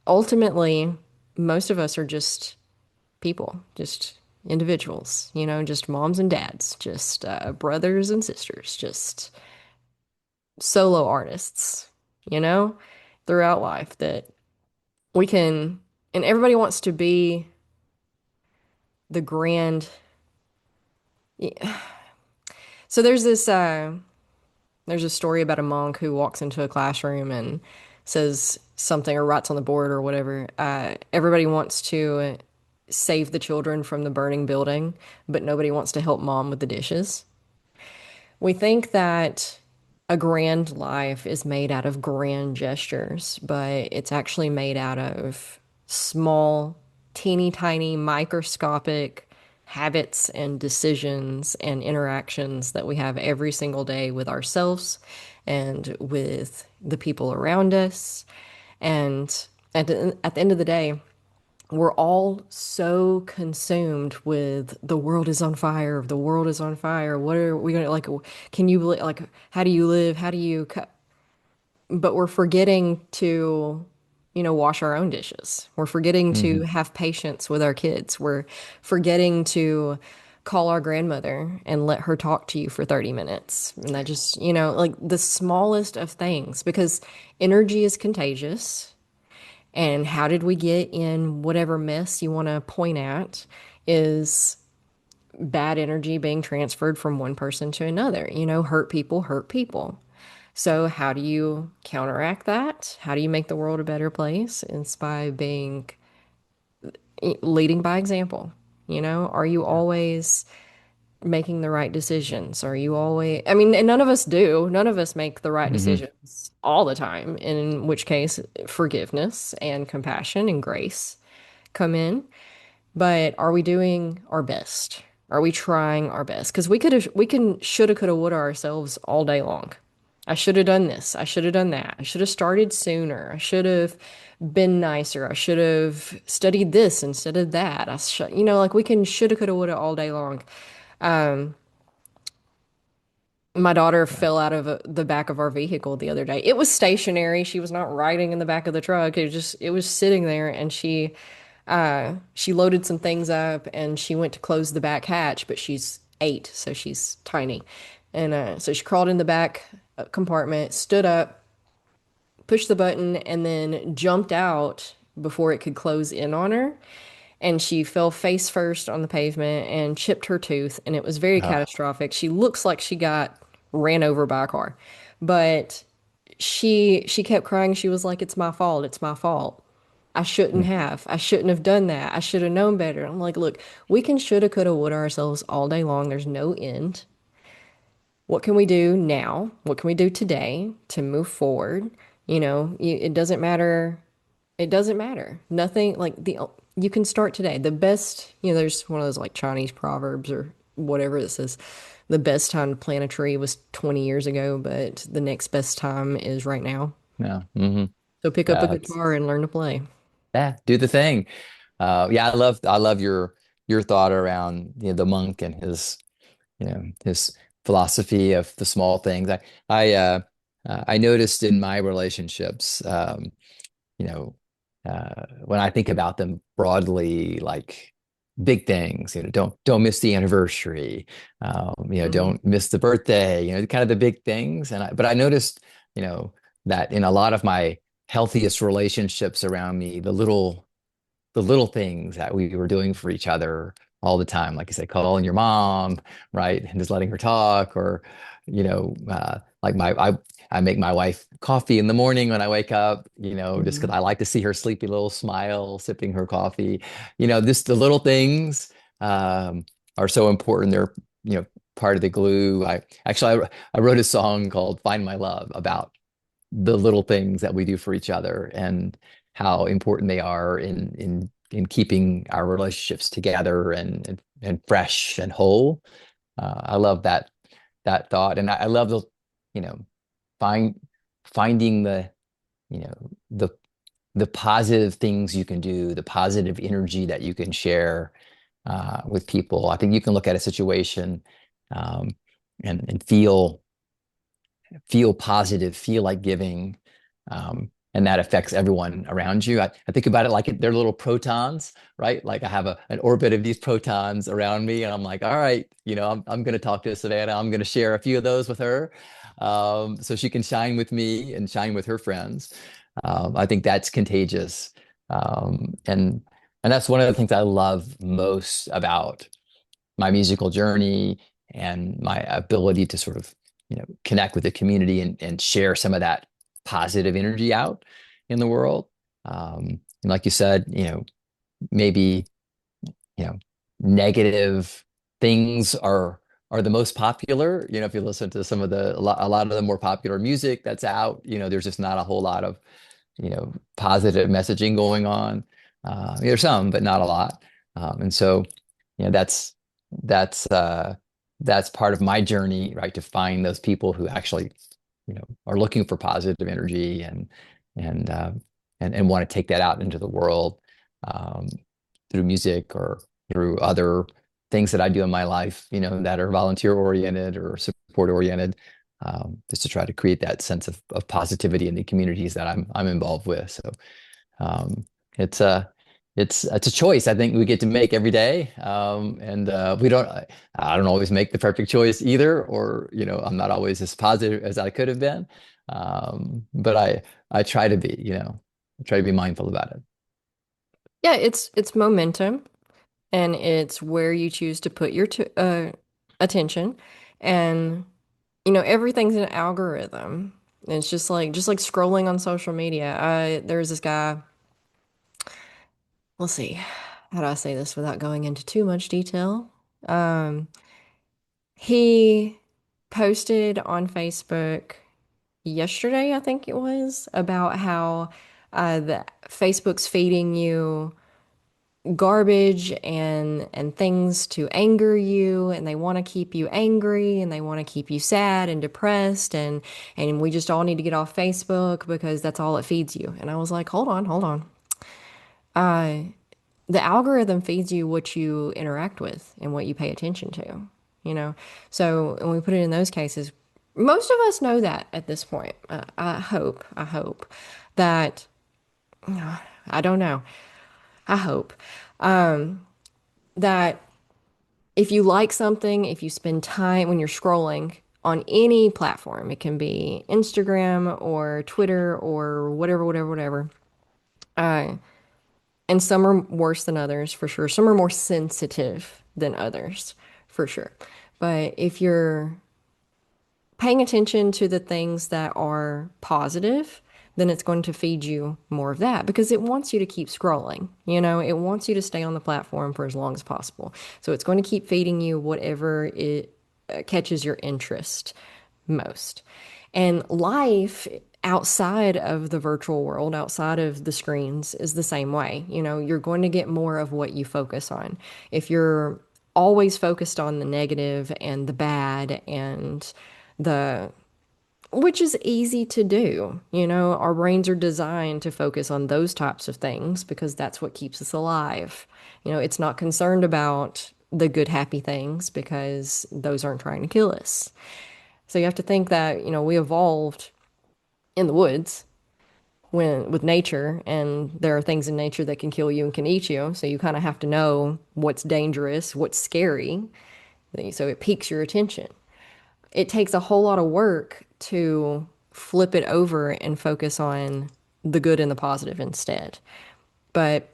Ultimately, most of us are just people, just individuals, just moms and dads, just brothers and sisters, just solo artists, you know, throughout life that we can, and everybody wants to be the grand. So there's a story about a monk who walks into a classroom and says something or writes on the board or whatever. Everybody wants to save the children from the burning building, but nobody wants to help mom with the dishes. We think that a grand life is made out of grand gestures, but it's actually made out of small, teeny tiny, microscopic habits and decisions and interactions that we have every single day with ourselves and with the people around us. And at the end of the day, we're all so consumed with the world is on fire, the world is on fire. What are we gonna like? Can you like? How do you live? How do you? But we're forgetting to, wash our own dishes. We're forgetting to Hmm. have patience with our kids. We're forgetting to call our grandmother and let her talk to you for 30 minutes. And that just, like the smallest of things, because energy is contagious. And how did we get in whatever mess you want to point at is bad energy being transferred from one person to another. Hurt people hurt people. So, how do you counteract that? How do you make the world a better place? It's by leading by example. Are you Yeah. always making the right decisions? Are you always, I mean, and none of us do. None of us make the right Hmm. decisions all the time, in which case, forgiveness and compassion and grace come in. But are we doing our best? Are we trying our best? Because we can, shoulda, coulda, woulda ourselves all day long. I should have done this. I should have done that. I should have started sooner. I should have been nicer. I should have studied this instead of that. Like we can shoulda, coulda, woulda all day long. My daughter Yeah. fell out of the back of our vehicle the other day. It was stationary. She was not riding in the back of the truck. It was sitting there, and she loaded some things up and she went to close the back hatch, but she's 8, so she's tiny. And so she crawled in the back compartment, stood up, pushed the button, and then jumped out before it could close in on her. And she fell face first on the pavement and chipped her tooth, and it was very Oh. catastrophic. She looks like she got ran over by a car. But she kept crying. She was like, "It's my fault. It's my fault. I shouldn't Hmm. have. I shouldn't have done that. I should have known better." I'm like, "Look, we can shoulda, coulda, woulda ourselves all day long. There's no end. What can we do now? What can we do today to move forward? It doesn't matter. It doesn't matter. Nothing like you can start today. The best, there's one of those like Chinese proverbs or whatever that says the best time to plant a tree was 20 years ago, but the next best time is right now. Yeah. Hmm. So pick up a Yeah. It's guitar and learn to play." yeah. Do the thing. Yeah. I love your thought around the monk and his philosophy of the small things. I noticed in my relationships. You know, when I think about them broadly, like big things, don't miss the anniversary, Mhm. don't miss the birthday, kind of the big things. But I noticed, that in a lot of my healthiest relationships around me, the little things that we were doing for each other all the time, like you said, calling your mom, right, and just letting her talk, or like I make my wife coffee in the morning when I wake up, just because Mhm. I like to see her sleepy little smile sipping her coffee. This the little things um, are so important. They're part of the glue. I wrote a song called "Find My Love" about the little things that we do for each other and how important they are in keeping our relationships together and fresh and whole. I love that thought, and I love the you know find finding you know the the positive things you can do, the positive energy that you can share with people. I think you can look at a situation um, and feel positive, feel like giving. And that affects everyone around you. I think about it like they're little protons, right? Like I have an orbit of these protons around me, and I'm like, all right, I'm going to talk to Savannah. I'm going to share a few of those with her, so she can shine with me and shine with her friends. I think that's contagious, and that's one of the things I love most about my musical journey and my ability to sort of connect with the community and share some of that positive energy out in the world. And like you said, maybe you know negative things are the most popular. If you listen to some of a lot of the more popular music that's out, there's just not a whole lot of positive messaging going on. There's some, but not a lot. And so, that's that's part of my journey, right? To find those people who actually, are looking for positive energy and and want to take that out into the world. um, through music or through other things that I do in my life, that are volunteer oriented or support oriented, just to try to create that sense of positivity in the communities that I'm involved with. So um, it's a it's a choice I think we get to make every day, and we don't. I don't always make the perfect choice either, or I'm not always as positive as I could have been, but I try to be, I try to be mindful about it. Yeah, it's momentum, and it's where you choose to put your t attention, and everything's an algorithm. It's just like scrolling on social media. There's this guy, let's see, how do I say this without going into too much detail? Um, he posted on Facebook yesterday, I think it was, about how the Facebook's feeding you garbage and things to anger you, and they want to keep you angry, and they want to keep you sad and depressed, and we just all need to get off Facebook because that's all it feeds you. And I was like, hold on, hold on. The algorithm feeds you what you interact with and what you pay attention to, you know? So when we put it in those cases, most of us know that at this point. I hope that, I don't know. I hope that if you like something, if you spend time when you're scrolling on any platform, it can be Instagram or Twitter or whatever, whatever, whatever. Uh, and some are worse than others, for sure. Some are more sensitive than others, for sure. But if you're paying attention to the things that are positive, then it's going to feed you more of that because it wants you to keep scrolling. It wants you to stay on the platform for as long as possible. So it's going to keep feeding you whatever it catches your interest most. And life outside of the virtual world, outside of the screens, is the same way. You're going to get more of what you focus on. If you're always focused on the negative and the bad and the which is easy to do. Our brains are designed to focus on those types of things because that's what keeps us alive. It's not concerned about the good, happy things because those aren't trying to kill us. So you have to think that, we evolved in the woods when with nature, and there are things in nature that can kill you and can eat you. So you kind of have to know what's dangerous, what's scary, so it piques your attention. It takes a whole lot of work to flip it over and focus on the good and the positive instead. But,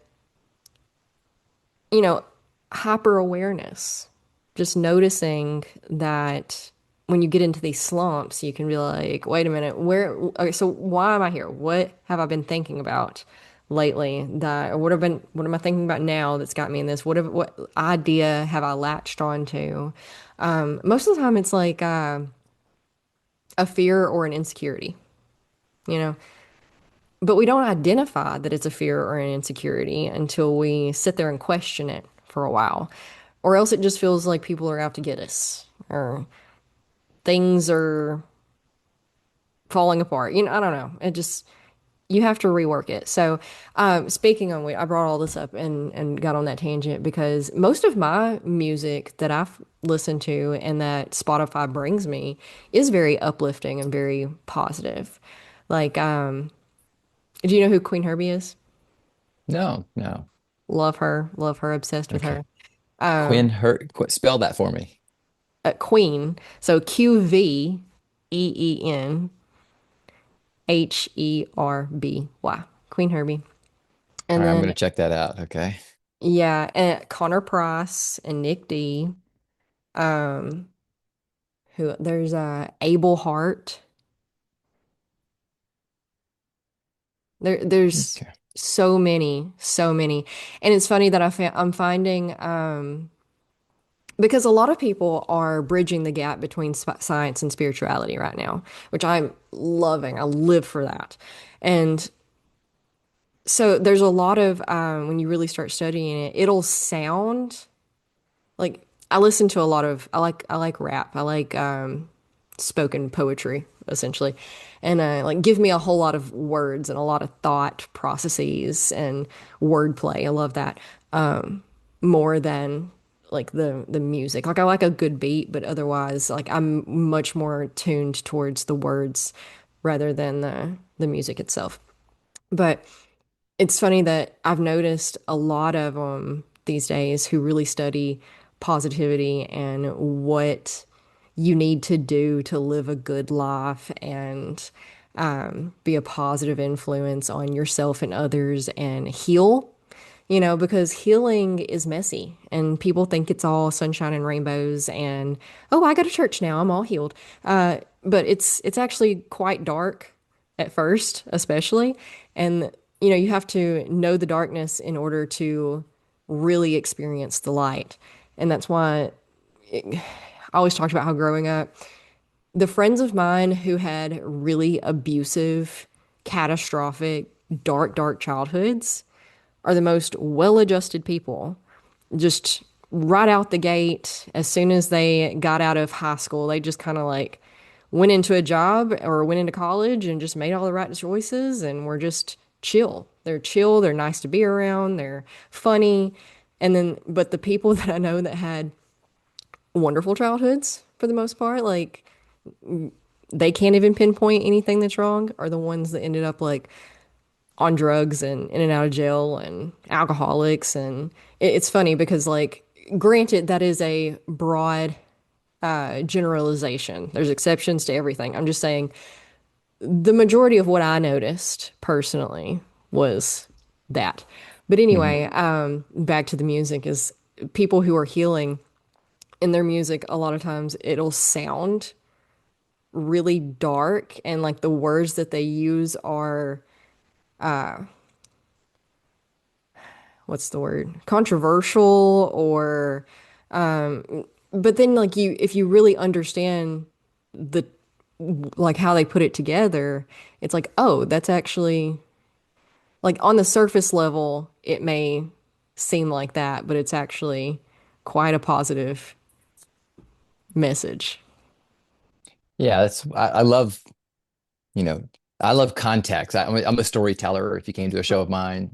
you know, hyper awareness, just noticing that when you get into these slumps, you can be like, wait a minute, okay, so why am I here? What have I been thinking about lately that, or what am I thinking about now that's got me in this? What idea have I latched onto? Most of the time it's like, a fear or an insecurity, you know. But we don't identify that it's a fear or an insecurity until we sit there and question it for a while. Or else it just feels like people are out to get us or things are falling apart. I don't know. You have to rework it. So, speaking on which, I brought all this up and got on that tangent because most of my music that I've listened to and that Spotify brings me is very uplifting and very positive. Like, do you know who Queen Herbie is? No, no. Love her, obsessed with Okay. her. Um, Spell that for me. Queen, so Queenherby, Queen Herbie. All And right, I'm then gonna check that out. Okay. yeah, and Connor Price and Nick D. Um, who there's Abel Hart. There's Okay. so many, so many. And it's funny that I'm finding because a lot of people are bridging the gap between science and spirituality right now, which I'm loving. I live for that. And so there's a lot of when you really start studying it, it'll sound like I listen to a lot of I like rap. I like spoken poetry. essentially, and like give me a whole lot of words and a lot of thought processes and wordplay. I love that more than like the music. Like I like a good beat, but otherwise, like I'm much more tuned towards the words rather than the music itself. But it's funny that I've noticed a lot of these days who really study positivity and what you need to do to live a good life and be a positive influence on yourself and others and heal, because healing is messy and people think it's all sunshine and rainbows and, oh, I go to church now, I'm all healed. But it's actually quite dark at first, especially. And, you have to know the darkness in order to really experience the light. And that's why I always talked about how growing up, the friends of mine who had really abusive, catastrophic, dark childhoods are the most well-adjusted people. Just right out the gate, as soon as they got out of high school, they just kind of like went into a job or went into college and just made all the right choices and were just chill. They're chill, they're nice to be around, they're funny. And then, but the people that I know that had wonderful childhoods for the most part, like they can't even pinpoint anything that's wrong, are the ones that ended up like on drugs and in and out of jail and alcoholics. And it's funny because, like, granted, that is a broad generalization. There's exceptions to everything. I'm just saying the majority of what I noticed personally was that. But Mhm. anyway, back to the music is people who are healing in their music, a lot of times it'll sound really dark and like the words that they use are what's the word? Controversial or but then like you if you really understand the like how they put it together, it's like, oh, that's actually like on the surface level, it may seem like that, but it's actually quite a positive message. Yeah, I love, you know, I love context. I'm a storyteller. If you came to a show of mine,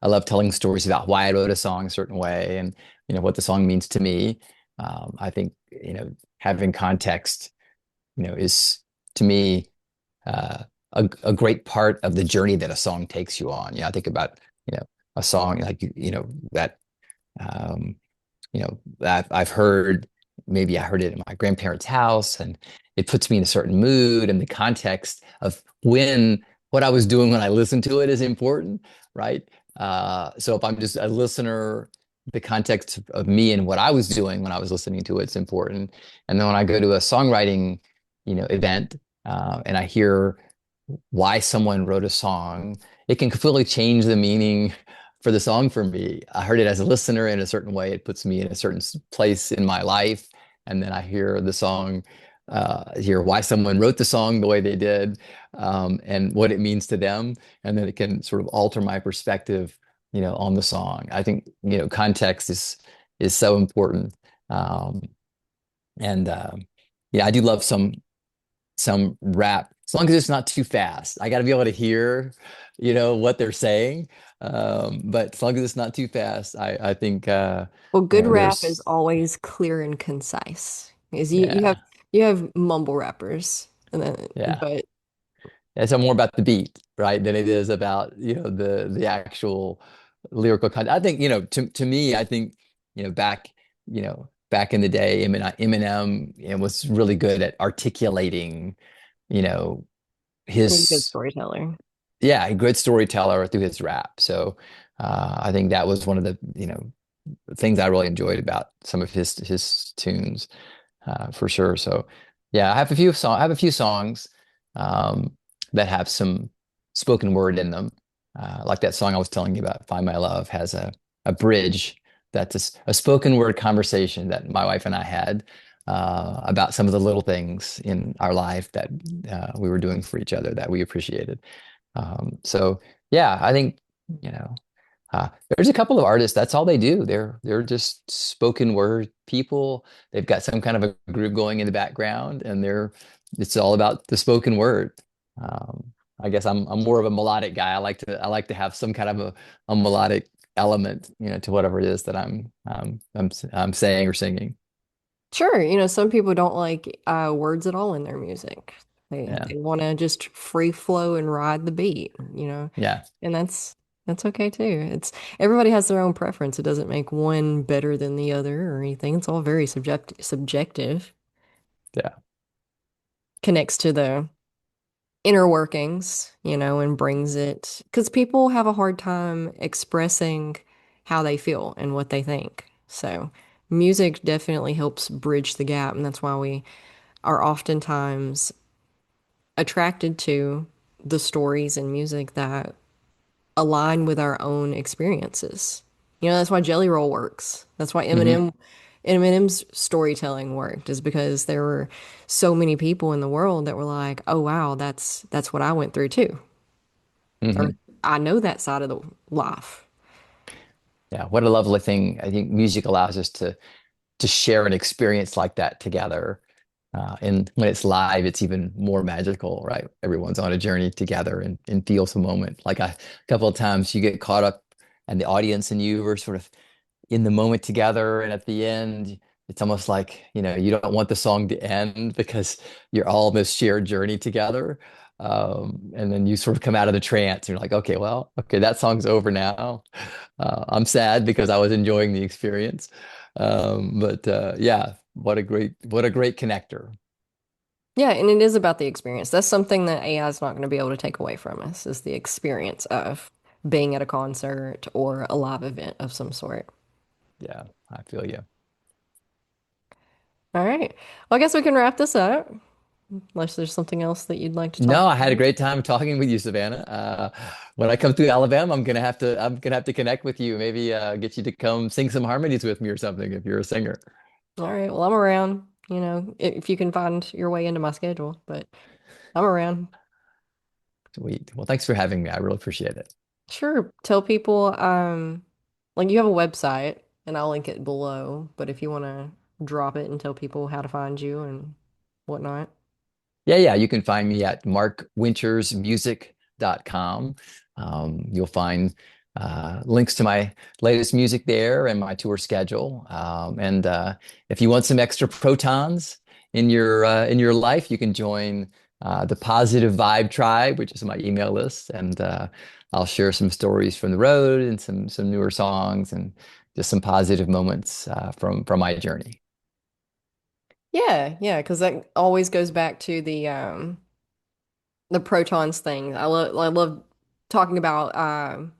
I love telling stories about why I wrote a song a certain way and, what the song means to me. I think, having context, is to me a great part of the journey that a song takes you on. I think about, a song like, that that I've heard, maybe I heard it in my grandparents' house, and it puts me in a certain mood, and the context of what I was doing when I listened to it is important, right? So if I'm just a listener, the context of me and what I was doing when I was listening to it's important. And then when I go to a songwriting, event, and I hear why someone wrote a song, it can completely change the meaning for the song for me. I heard it as a listener in a certain way. It puts me in a certain place in my life. And then I hear the song, hear why someone wrote the song the way they did, and what it means to them. And then it can sort of alter my perspective, on the song. I think, context is so important. Um, and yeah, I do love some rap, as long as it's not too fast. I got to be able to hear, what they're saying. But as long as it's not too fast, I think, Well, good rap is there's, always clear and concise. Because yeah, you have mumble rappers and then yeah. but It's more about the beat, right, than it is about, the actual lyrical content. I think, to me, I think, back, back in the day, Eminem, was really good at articulating, you know, he's a good his storyteller. yeah, a good storyteller through his rap. So I think that was one of the things I really enjoyed about some of his tunes, for sure. So yeah, I have a few songs um, that have some spoken word in them. Like that song I was telling you about, "Find My Love," has a bridge that's a spoken word conversation that my wife and I had. About some of the little things in our life that we were doing for each other that we appreciated. So yeah, I think, you know, There's a couple of artists, that's all they do. They're just spoken word people. They've got some kind of a groove going in the background, and it's all about the spoken word. I guess I'm more of a melodic guy. I like to have some kind of a melodic element, to whatever it is that I'm saying or singing. Sure, some people don't like words at all in their music. Yeah. They want to just free flow and ride the beat, Yeah. and that's okay too. It's everybody has their own preference. It doesn't make one better than the other or anything. It's all very subjective. Yeah. Connects to the inner workings, and brings it because people have a hard time expressing how they feel and what they think. So music definitely helps bridge the gap, and that's why we are oftentimes attracted to the stories and music that align with our own experiences. That's why Jelly Roll works. That's why Hmm. Eminem's storytelling worked, is because there were so many people in the world that were like, "Oh wow, that's what I went through too." Or Hmm. I know that side of the life. Yeah. What a lovely thing. I think music allows us to share an experience like that together. And when it's live, it's even more magical, right? Everyone's on a journey together and feels a moment. Like a couple of times you get caught up and the audience and you are sort of in the moment together. And at the end, it's almost like, you don't want the song to end because you're all on this shared journey together. And then you sort of come out of the trance and you're like, okay, well, okay, that song's over now. I'm sad because I was enjoying the experience. But yeah, what a great connector. Yeah, and it is about the experience. That's something that AI is not going to be able to take away from us, is the experience of being at a concert or a live event of some sort. Yeah, I feel you. All right. Well, I guess we can wrap this up, unless there's something else that you'd like to talk No, I had a about. great time talking with you, Savannah. When I come through Alabama, I'm gonna have to connect with you. Maybe get you to come sing some harmonies with me or something if you're a singer. All right. Well, I'm around, if you can find your way into my schedule, but I'm around. Sweet. Well, thanks for having me. I really appreciate it. Sure. Tell people, like you have a website and I'll link it below, but if you want to drop it and tell people how to find you and whatnot. Yeah, you can find me at markwintersmusic.com. You'll find links to my latest music there and my tour schedule. And if you want some extra protons in your life, you can join the Positive Vibe Tribe, which is my email list, and I'll share some stories from the road and some newer songs and just some positive moments from my journey. Yeah, yeah, because that always goes back to the protons thing. I love talking about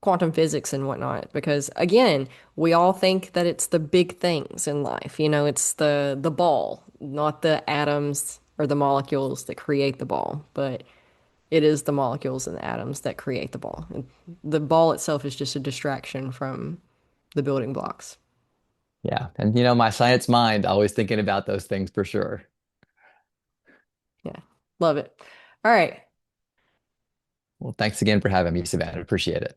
quantum physics and whatnot because again, we all think that it's the big things in life. It's the ball, not the atoms or the molecules that create the ball, but it is the molecules and the atoms that create the ball. And the ball itself is just a distraction from the building blocks. Yeah, and my science mind always thinking about those things for sure. Yeah. Love it. All right. Well, thanks again for having me, Savannah. Appreciate it.